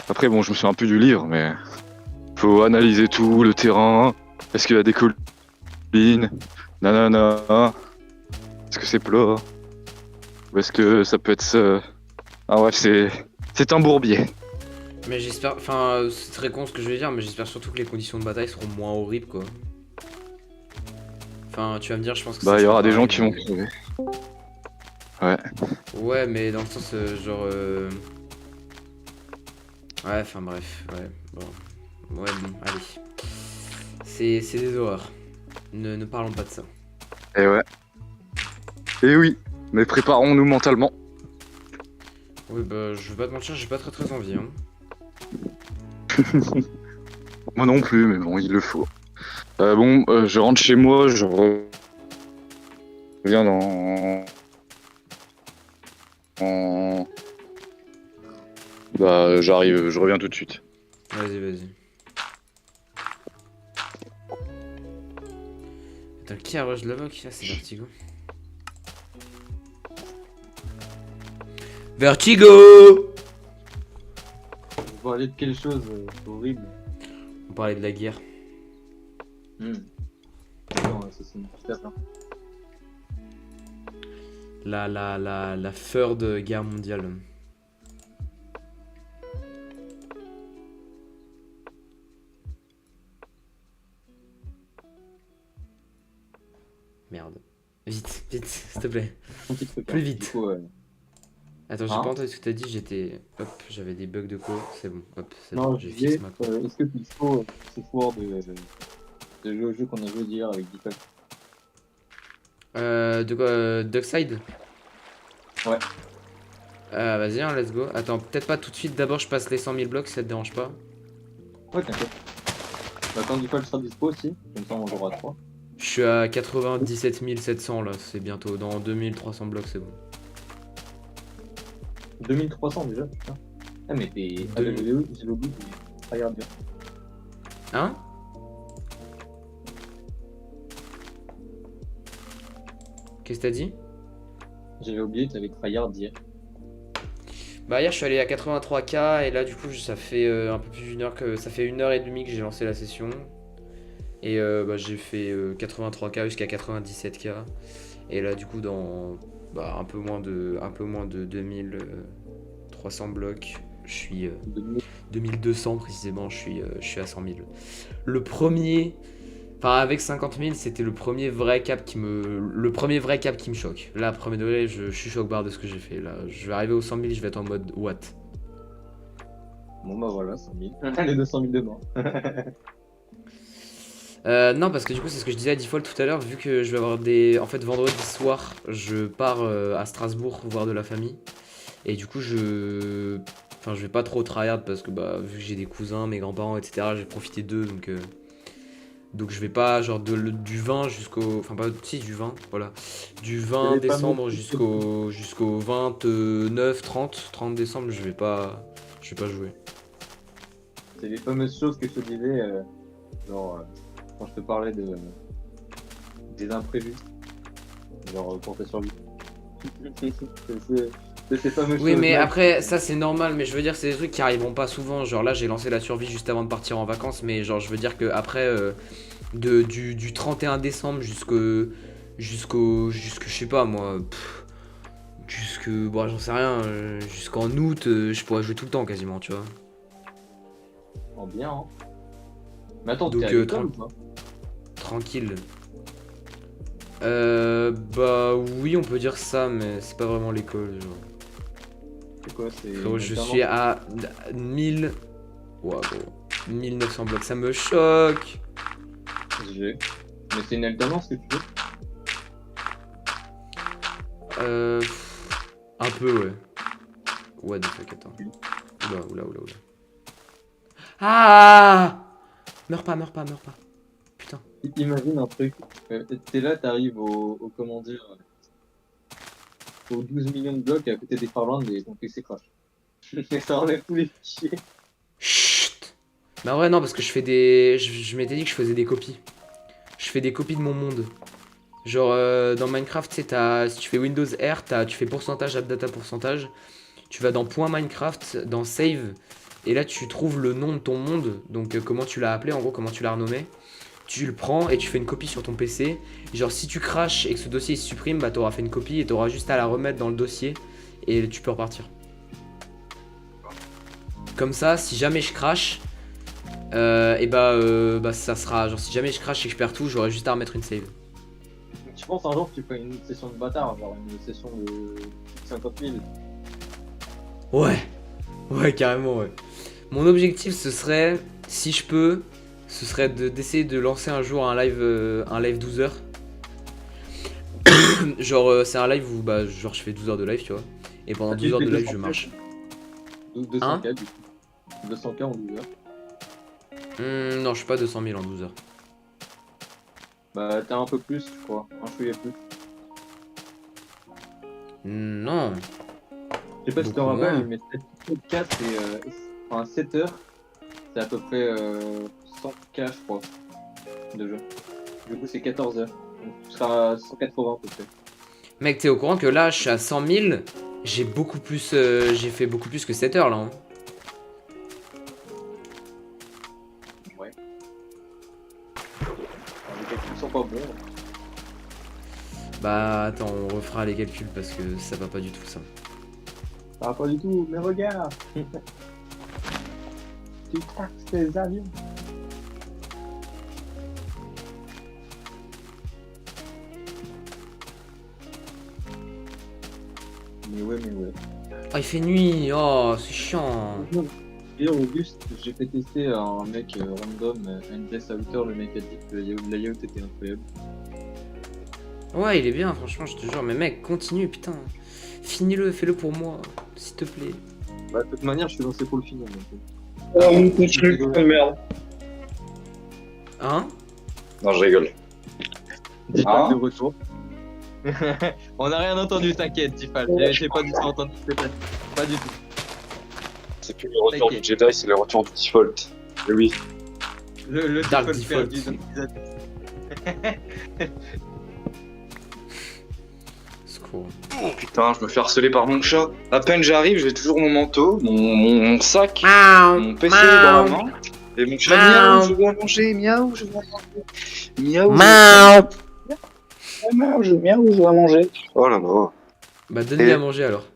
Après bon, je me souviens plus du livre, mais faut analyser tout, le terrain. Est-ce qu'il y a des collines? Nanana. Est-ce que c'est plat? Ou est-ce que ça peut être... Ah ouais, c'est un bourbier. Mais j'espère. Enfin, c'est très con ce que je vais dire, mais j'espère surtout que les conditions de bataille seront moins horribles, quoi. Enfin, tu vas me dire, je pense que Bah, ça il y sera aura des gens pareil, qui vont mais- crever. Ouais. Ouais, mais dans le sens, genre. Ouais, enfin bref, ouais, bon. Ouais, bon, allez. C'est des horreurs. Ne parlons pas de ça. Et ouais. Et oui, mais préparons-nous mentalement. Oui, bah, je vais pas te mentir, j'ai pas très envie, hein. Moi non plus, mais bon, il le faut. Bon, je rentre chez moi, je reviens Bah, j'arrive, je reviens tout de suite. Vas-y. Attends, qui a rush de la voc là? C'est Vertigo. Vertigo! Vous parlez de quelque chose horrible. On parlait de la guerre. Non, ça c'est une petite hein. La Third Guerre mondiale. Merde. Vite, s'il te plaît. Un petit truc, Plus hein. vite. Du coup, Attends, j'ai Hein pas entendu ce que t'as dit, j'étais... Hop, j'avais des bugs de co, c'est bon. Hop, c'est non, bon, je j'ai disais, fixé ma co. est-ce que tu faut ce soir de jouer au jeu qu'on a joué d'hier avec Deepak? De quoi Duckside? Ouais. Vas-y, hein, let's go. Attends, peut-être pas tout de suite, d'abord je passe les 100 000 blocs si ça te dérange pas. Ouais, t'inquiète. Bah, quand Deepak sera dispo aussi, comme ça on jouera à 3. Je suis à 97 700 là, c'est bientôt. Dans 2300 blocs, c'est bon. 2300 déjà, putain. Ah, mais t'es. Ah, Deux- j'ai oublié, regarde bien. Hein? Qu'est-ce que t'as dit? J'avais oublié, t'avais tryhard hier. Bah hier je suis allé à 83K et là du coup ça fait un peu plus d'une heure que... Ça fait 1h30 que j'ai lancé la session. Et bah, j'ai fait 83K jusqu'à 97K. Et là du coup dans un peu moins de 2300 blocs, je suis 2200 précisément, je suis à 100 000. Le premier, enfin avec 50 000, c'était le premier vrai cap qui me choque. Là, premier degré, je suis choc barre de ce que j'ai fait. Là, je vais arriver aux 100 000, je vais être en mode what? Bon bah voilà, 100 000. Les 200 000 demain. Non, parce que du coup, c'est ce que je disais à Default tout à l'heure, vu que je vais avoir des... En fait, vendredi soir, je pars à Strasbourg voir de la famille. Et du coup, Enfin, je vais pas trop tryhard parce que, bah, vu que j'ai des cousins, mes grands-parents, etc., j'ai profité d'eux, donc je vais pas, genre, du 20 jusqu'au... Enfin, pas... Si, du 20, voilà. Du 20 les fameux décembre trucs jusqu'au 29, 30 décembre, je vais pas jouer. C'est les fameuses choses que je te disais, genre, quand je te parlais des imprévus. Genre, pour ta survie. C'est ces fameuses Oui, mais choses-là. après, ça c'est normal, mais je veux dire, c'est des trucs qui arriveront pas souvent. Genre là, j'ai lancé la survie juste avant de partir en vacances, mais genre, je veux dire que après, du 31 décembre jusqu'au, je sais pas moi, bon, j'en sais rien, jusqu'en août, je pourrais jouer tout le temps quasiment, tu vois. Oh, bien, hein. Mais attends, Donc, t'es à l'école ou pas? Tranquille. Bah oui, on peut dire ça, mais c'est pas vraiment l'école, genre. C'est quoi? C'est Frérot, une je alternance? suis à 1000. Wow, gros. 1900 blocs, ça me choque. Mais c'est une alternance que tu veux? Un peu, ouais. What the fuck, attends. Oula. Ah! Meurs pas. Putain. Imagine un truc. T'es là, t'arrives comment dire, aux 12 millions de blocs et à côté des Farlands et ton PC crash. Mais ça enlève tous les fichiers. Chut. Bah ouais, non, parce que je fais des... Je m'étais dit que je faisais des copies. Je fais des copies de mon monde. Genre, dans Minecraft, tu sais, si tu fais Windows R, tu fais pourcentage, appdata pourcentage. Tu vas dans point Minecraft, dans Save, et là tu trouves le nom de ton monde, donc comment tu l'as appelé, en gros, comment tu l'as renommé. Tu le prends et tu fais une copie sur ton PC. Genre, si tu crashes et que ce dossier se supprime, bah t'auras fait une copie et t'auras juste à la remettre dans le dossier et tu peux repartir. Comme ça, si jamais je crash, et bah ça sera. Genre, si jamais je crash et que je perds tout, j'aurai juste à remettre une save. Tu penses un jour que tu ferais une session de bâtard, genre une session de 50 000. Ouais, carrément, ouais. Mon objectif, ce serait, si je peux, ce serait d'essayer de lancer un jour un live 12 heures. Genre, c'est un live où bah, genre, je fais 12 heures de live, tu vois. Et pendant 12 heures de live, je marche. 200K du coup. 200K en 12 heures. Non, je suis pas 200 000 en 12 heures. Bah t'as un peu plus, je crois. Un chouïa plus. Non. Je sais pas si tu te Beaucoup rappelles, moins. mais 7K c'est. Enfin 7 heures, c'est à peu près 100K je crois. De jeu. Du coup c'est 14 heures. Donc tu seras à 180 à peu près. Mec, t'es au courant que là, je suis à 100 000. J'ai beaucoup plus. J'ai fait beaucoup plus que 7 heures là. Hein. Ouais. Alors, les calculs sont pas bons. Bah, attends, on refera les calculs parce que ça va pas du tout ça. Ça va pas du tout, mais regarde. Tu taxes tes avions. Mais ouais. Oh, il fait nuit. Oh, c'est chiant. Et Auguste, j'ai fait tester à un mec random, Endless Outer, le mec a dit que la layout était incroyable. Ouais, il est bien, franchement, je te jure. Mais mec, continue, putain. Finis-le, fais-le pour moi, s'il te plaît. Bah, de toute manière, je suis lancé pour le finir. Donc. Oh, on continue, merde. Hein? Non, je rigole. Diffal de retour. On n'a rien entendu, t'inquiète, Diffal. J'ai pas du tout entendu, pas du tout. C'est plus le retour du Jedi, c'est le retour du default. Et oui. Le Dark default Default. perdu dans l'épisode. Secours. Putain, je me fais harceler par mon chat. À peine j'arrive, j'ai toujours mon manteau, mon sac, mon PC dans la main. Et mon chat, miaou, je veux à manger, miaou, je veux à manger. Miaou, miaou, je veux à manger. Oh là là. Bah, donne-lui à manger alors.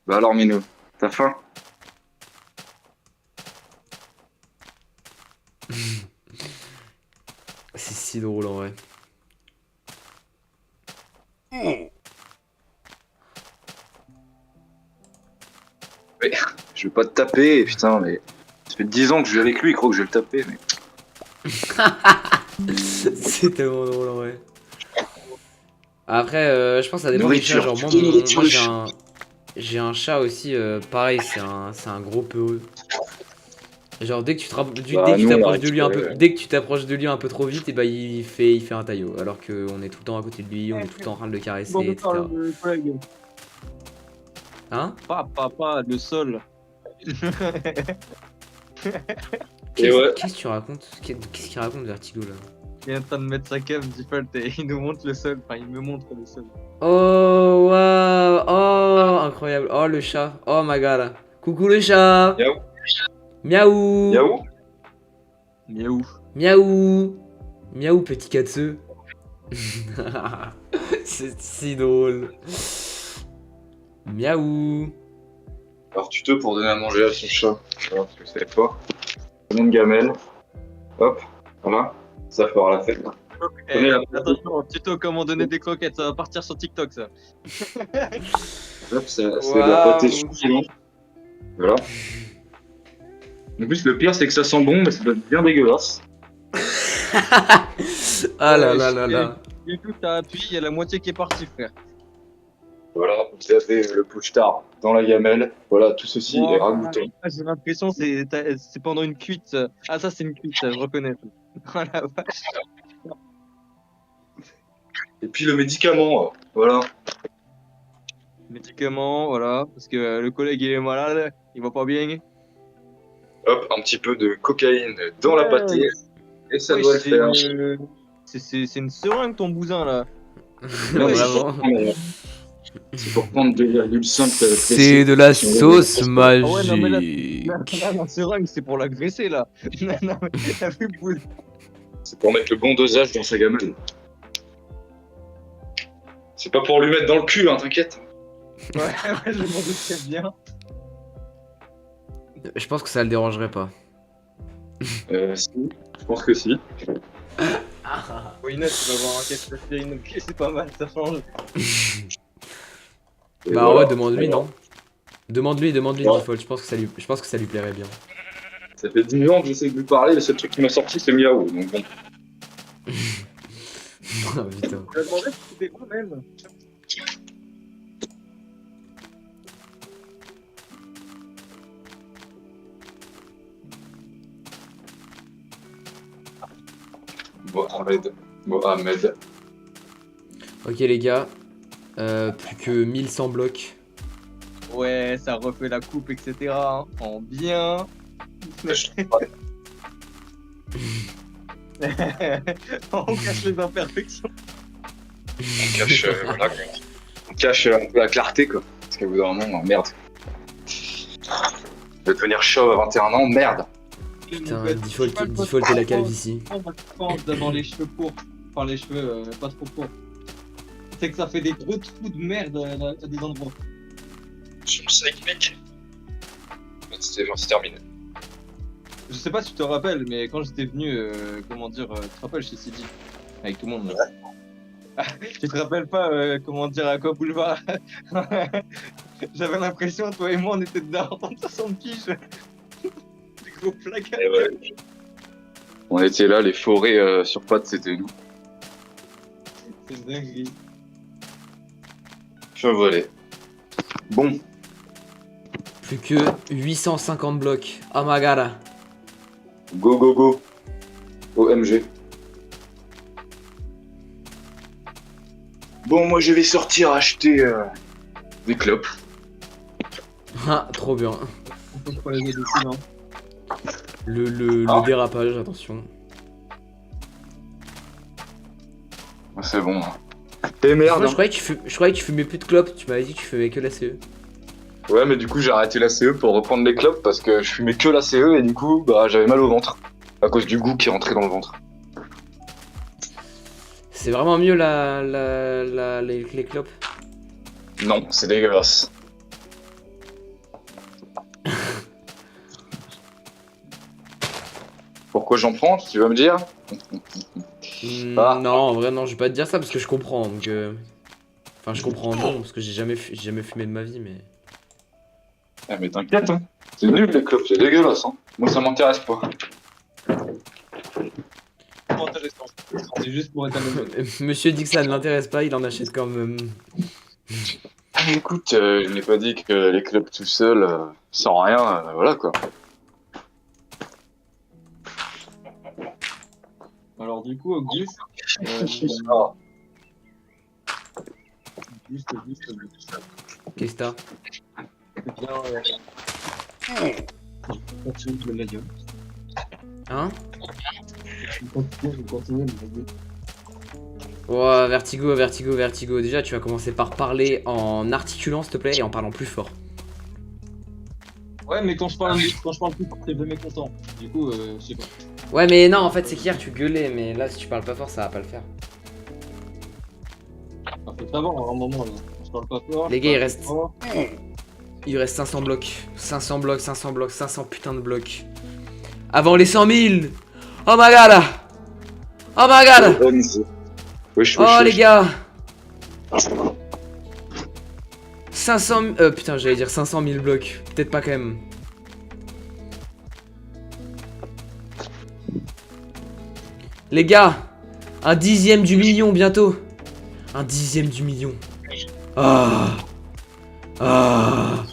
Bah alors, Minou, t'as faim? C'est si drôle en vrai. Ouais, je vais pas te taper, putain, mais. Ça fait 10 ans que je vais avec lui, il croit que je vais le taper, mais. C'est tellement drôle en vrai. Après, je pense que ça dépend des chats. Nourriture, Genre, moi, putain, nourriture, j'ai un chat aussi, pareil, c'est un gros peureux. Genre, dès que tu t'approches de lui un peu, dès que tu t'approches de lui un peu trop vite, et bah il fait un taillot. Alors qu'on est tout le temps à côté de lui, on est tout le temps en train de le caresser, etc. Hein? Pas, le sol. Et ouais. Qu'est-ce que tu racontes? Qu'est-ce qu'il raconte Vertigo là? Il est en train de mettre sa cam default et il nous montre le sol. Enfin, il me montre le sol. Oh, waouh! Oh, incroyable! Oh, le chat! Oh my god! Coucou le chat! Miaou. Miaou! Miaou. Miaou. Miaou! Miaou, petit katseu! C'est si drôle! Miaou! Alors, tuto pour donner à manger à son chat. Voilà, parce que vous savez pas. Prenez une gamelle. Hop, voilà. Ça fera la fête. Prenez la Attention, tuto comment donner des croquettes, ça va partir sur TikTok ça. Hop, c'est de la pâté choucroute. Voilà. En plus, le pire, c'est que ça sent bon, mais ça doit être bien dégueulasse. Ah là là là là! Du coup, t'as appuyé, il y a la moitié qui est partie, frère. Voilà, vous avez le push-tard dans la gamelle. Voilà, tout ceci est ragoûtant. Ah, j'ai l'impression que c'est pendant une cuite. Ah, ça, c'est une cuite, ça, je reconnais. Oh la vache. Et puis le médicament, voilà. Médicaments, voilà, parce que le collègue il est malade, il va pas bien. Hop, un petit peu de cocaïne dans la pâtée. Et ça doit le faire. C'est une seringue ton bousin là. Vraiment! C'est pour prendre 2,5. C'est de la sauce Ah ouais, non, mais là, magique! la seringue c'est pour l'agresser là. Non, mais t'as vu le bousin. C'est pour mettre le bon dosage dans sa gamelle. C'est pas pour lui mettre dans le cul, hein, t'inquiète. Ouais, je m'en doutais bien. Je pense que ça le dérangerait pas. Si, je pense que si. Oui, Inès, tu vas voir un café, c'est pas mal, ça change. Et Bah voilà. ouais, demande-lui, non? Demande-lui, Ouais. Default. Je pense que ça lui plairait bien. Ça fait 10 ans que j'essaie de lui parler, le seul truc qui m'a sorti c'est Miaou. Donc bon. Ah, putain. Je me demandais si c'était quoi même. Mohamed. Mohamed. Ok les gars, plus que 1100 blocs. Ouais, ça refait la coupe, etc. hein, en bien. On cache les imperfections. On cache, voilà, quoi. On cache un peu la clarté quoi. Parce qu'au bout d'un moment, merde. Je vais devenir chauve à 21 ans, merde. Putain, Default et la calvitie. D'avoir les cheveux courts. Enfin, les cheveux pas trop courts. C'est que ça fait des gros trous de merde à des endroits. Je me sais mec. C'est terminé. Je sais pas si tu te rappelles, mais quand j'étais venu, comment dire, tu te rappelles chez CD avec tout le monde. Là. Tu te rappelles pas, comment dire, à quoi boulevard J'avais l'impression, toi et moi, on était dedans en 60 piges. Des gros placards. Et ouais. On était là, les forêts sur pattes, c'était nous. C'est dingue. Chevalet. Bon, Plus que 850 blocs. Oh my god. go go go. OMG. Bon, moi je vais sortir acheter des clopes. Ah, trop bien. Faut que je les aider aussi, non Le dérapage, attention. C'est bon. Et merde. Moi, je croyais que tu fumais plus de clopes. Tu m'avais dit que tu fumais que la CE. Ouais, mais du coup j'ai arrêté la CE pour reprendre les clopes parce que je fumais que la CE et du coup bah j'avais mal au ventre à cause du goût qui rentrait dans le ventre. C'est vraiment mieux les clopes. Non, c'est dégueulasse. Pourquoi j'en prends, tu vas me dire? Ah. Non, en vrai, non, je vais pas te dire ça parce que je comprends. Donc, enfin, je comprends non, parce que j'ai jamais fumé de ma vie, mais. Ah mais t'inquiète, hein. C'est nul les clopes, c'est dégueulasse. Hein. Moi ça m'intéresse pas. Pas intéressant. C'est juste pour être anonyme. Monsieur dit que ça ne l'intéresse pas, il en achète quand même. Ah, écoute, je n'ai pas dit que les clopes tout seul, sans rien, voilà quoi. Alors, du coup, Auguste. Ah. Juste. Qu'est-ce que t'as? C'est bien. Continue le médium. Hein? Continue le médium. Oh, Vertigo. Déjà, tu vas commencer par parler en articulant, s'il te plaît, et en parlant plus fort. Ouais, mais quand je parle plus fort, t'es jamais content. Du coup, je sais pas. Ouais, mais non, en fait, c'est qu'hier, tu gueulais, mais là, si tu parles pas fort, ça va pas le faire. Ça fait savoir à un moment là. Je parle pas fort. Les gars, il reste. fort. Il reste 500 blocs. 500 blocs, 500 putain de blocs. Avant les 100 000! Oh my god! Oh my god! Wesh, Oh les gars! 500 000... putain, j'allais dire 500 000 blocs. Peut-être pas quand même. Les gars! Un dixième du million bientôt. Un dixième du million. Ah! Ah!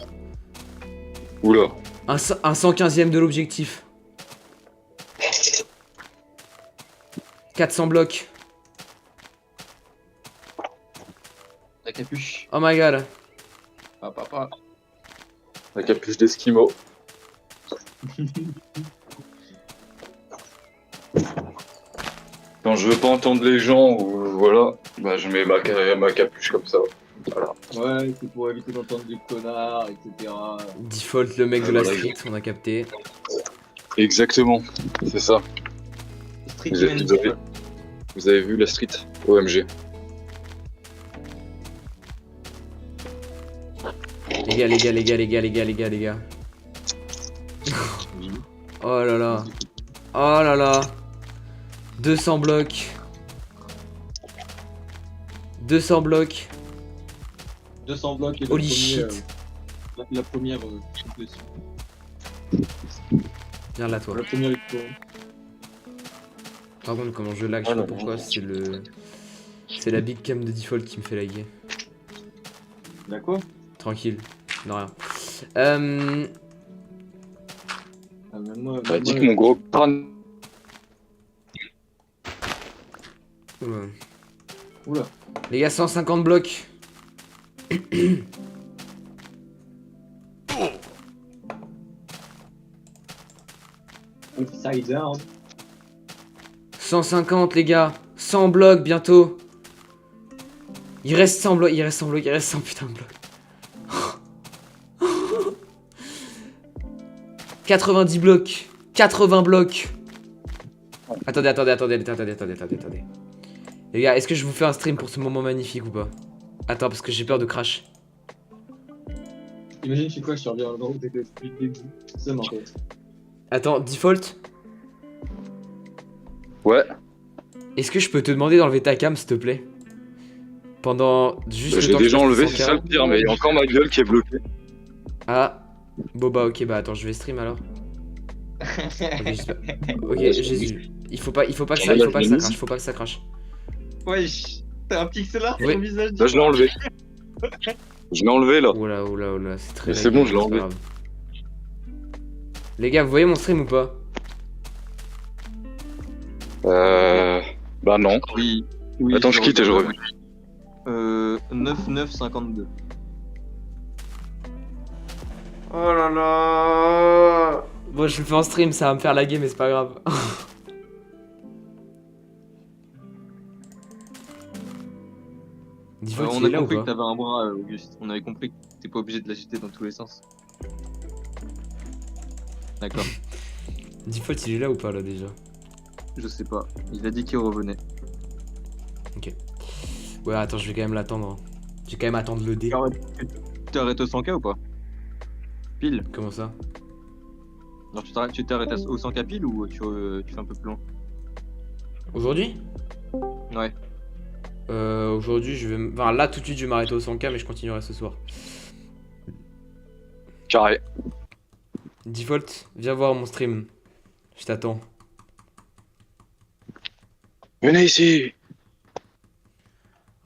Oula. Un 115e de l'objectif. 400 blocs. La capuche. Oh my god. Papa. La capuche d'Eskimo. Quand je veux pas entendre les gens ou voilà, bah je mets ma capuche comme ça. Voilà. Ouais, c'est pour éviter d'entendre des connards, etc. Default, le mec de la Voilà. street, on a capté. Exactement, c'est ça. Street Vous avez, Humanity. vous avez vu la street OMG. Les gars. Oh là là. Oh là là. 200 blocs. 200 blocs. 200 blocs et le Holy premier, shit. la première complétion. Viens là, toi. La première expo. Par contre, comment je lag, je sais pas pourquoi, c'est le. C'est la big cam de default qui me fait laguer. D'accord. Tranquille, non rien. Ah, même moi, Bah, dis que mon gros crâne. Oula. Oula. Les gars, 150 blocs. Upside down. 150 les gars. 100 blocs bientôt. Il reste 100 blocs, il reste 100 blocs, il reste 100 putain de blocs. 90 blocs. 80 blocs. Attendez. Les gars, est-ce que je vous fais un stream pour ce moment magnifique ou pas? Attends, parce que j'ai peur de crash. Imagine, tu quoi, je reviens dans le début depuis le début. C'est ma tête. Attends, default. Ouais, Est-ce que je peux te demander d'enlever ta cam, s'il te plaît? Pendant juste bah, le j'ai temps que déjà je fasse enlevé, le c'est 100K. ça le pire, mais il y a encore ma gueule qui est bloquée. Ah. Bon bah ok, bah attends, je vais stream alors. Ok, j'espère. Ok, Jésus. Il faut pas que ça crache, il faut pas que ça crache. Wesh, t'as un pixelar sur Oui. ton visage. Là, je l'ai enlevé. Je l'ai enlevé, là. Oula, c'est très Mais c'est lagué, bon, je l'ai pas enlevé. grave. Les gars, vous voyez mon stream ou pas? Bah non. Oui. Attends, je quitte et je reviens. 9952. Oh là là. Bon, je le fais en stream, ça va me faire laguer, mais c'est pas grave. Default, On il est a là ou compris que pas? t'avais un bras, Auguste. On avait compris que t'es pas obligé de l'agiter dans tous les sens. D'accord. Default, il est là ou pas là déjà? Je sais pas. Il a dit qu'il revenait. Ouais, attends, je vais quand même l'attendre. Je vais quand même attendre le dé. Tu t'arrêtes au 100K ou pas? Pile. Comment ça? Alors tu t'arrêtes au 100K pile ou tu fais un peu plus loin? Aujourd'hui? Ouais. Aujourd'hui, je vais. Enfin, là tout de suite, je vais m'arrêter au 100K, mais je continuerai ce soir. Carré. Default, viens voir mon stream. Je t'attends. Venez ici.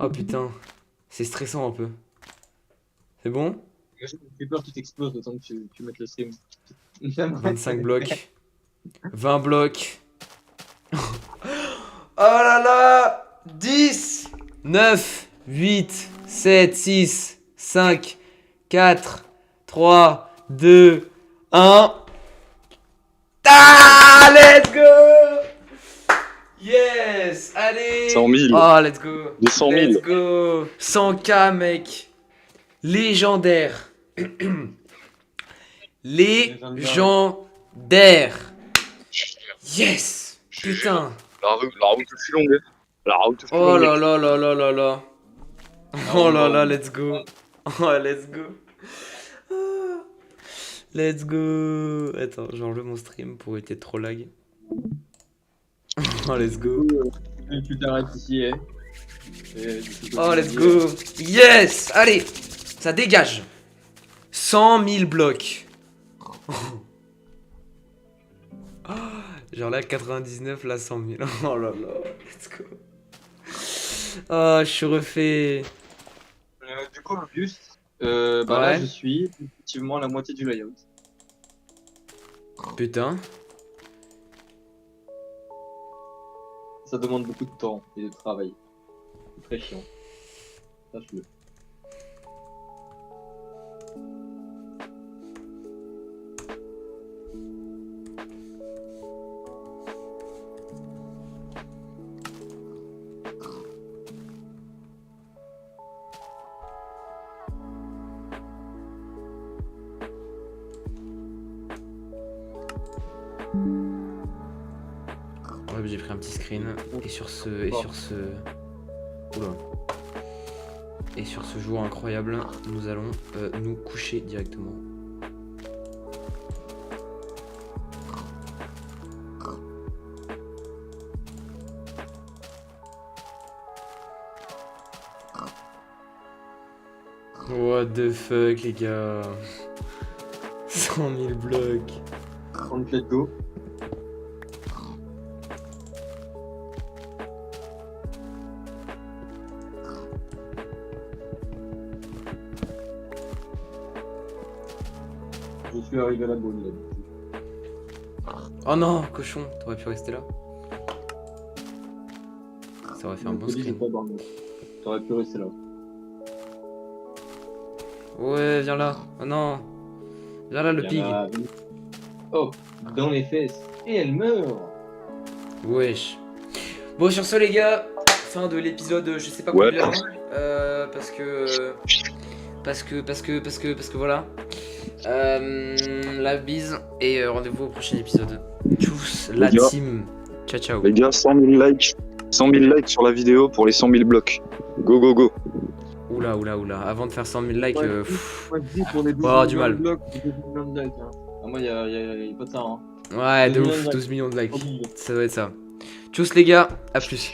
Oh putain, c'est stressant un peu. C'est bon? J'ai peur qu'il t'explose le temps que tu mettes le stream. 25 blocs. 20 blocs. Oh là là! 10, 9, 8, 7, 6, 5, 4, 3, 2, 1. Ah, let's go! Yes! Allez! 100 000. Oh, let's go! 200 000. Let's go! 100K, mec! Légendaire! Légendaire! Yes! Putain! La route est si longue. La route est si Oh longue. là là là là là là! Oh là là, let's go! Oh, let's go! Ah. Let's go! Attends, j'ai enlevé mon stream pour éviter de trop lag. Oh, let's go! Tu t'arrêtes ici, eh. Oh, let's go! Yes! Allez! Ça dégage! 100 000 blocs! Genre là 99, là 100 000. Oh là là, let's go! Oh, je suis refait! Du coup, Auguste, là, Ouais. je suis effectivement à la moitié du layout. Putain. Ça demande beaucoup de temps et de travail. C'est très chiant. Sache-le. Ouais, j'ai pris un petit screen. Et sur ce. Oula. Et sur ce jour incroyable, nous allons nous coucher directement. What the fuck, les gars. 100 000 blocs. 37 go. Je suis arrivé à la bonne là. Oh non, cochon, t'aurais pu rester là. Ça aurait fait un bon screen. T'aurais pu rester là. Ouais, viens là. Oh non. Viens là, le pig. Oh, dans les fesses. Et elle meurt. Wesh. Bon, sur ce, les gars, fin de l'épisode, je sais pas Ouais. combien. Parce que voilà. La bise et rendez-vous au prochain épisode. Tchuss, la Les gars. team. Ciao, ciao. Les gars, 100 000 likes. 100 000 likes sur la vidéo pour les 100 000 blocs. Go, go, go. Oula. Avant de faire 100 000 likes, Ouais. Moi, je dis pour les 12 avoir du mal. blocs, 12 millions de likes. Hein. Ah, moi, y a pas de ça. Hein. ouais, de 12 millions ouf, de likes. 12 millions de likes. Obligé. Ça doit être ça. Tchuss, les gars, à plus.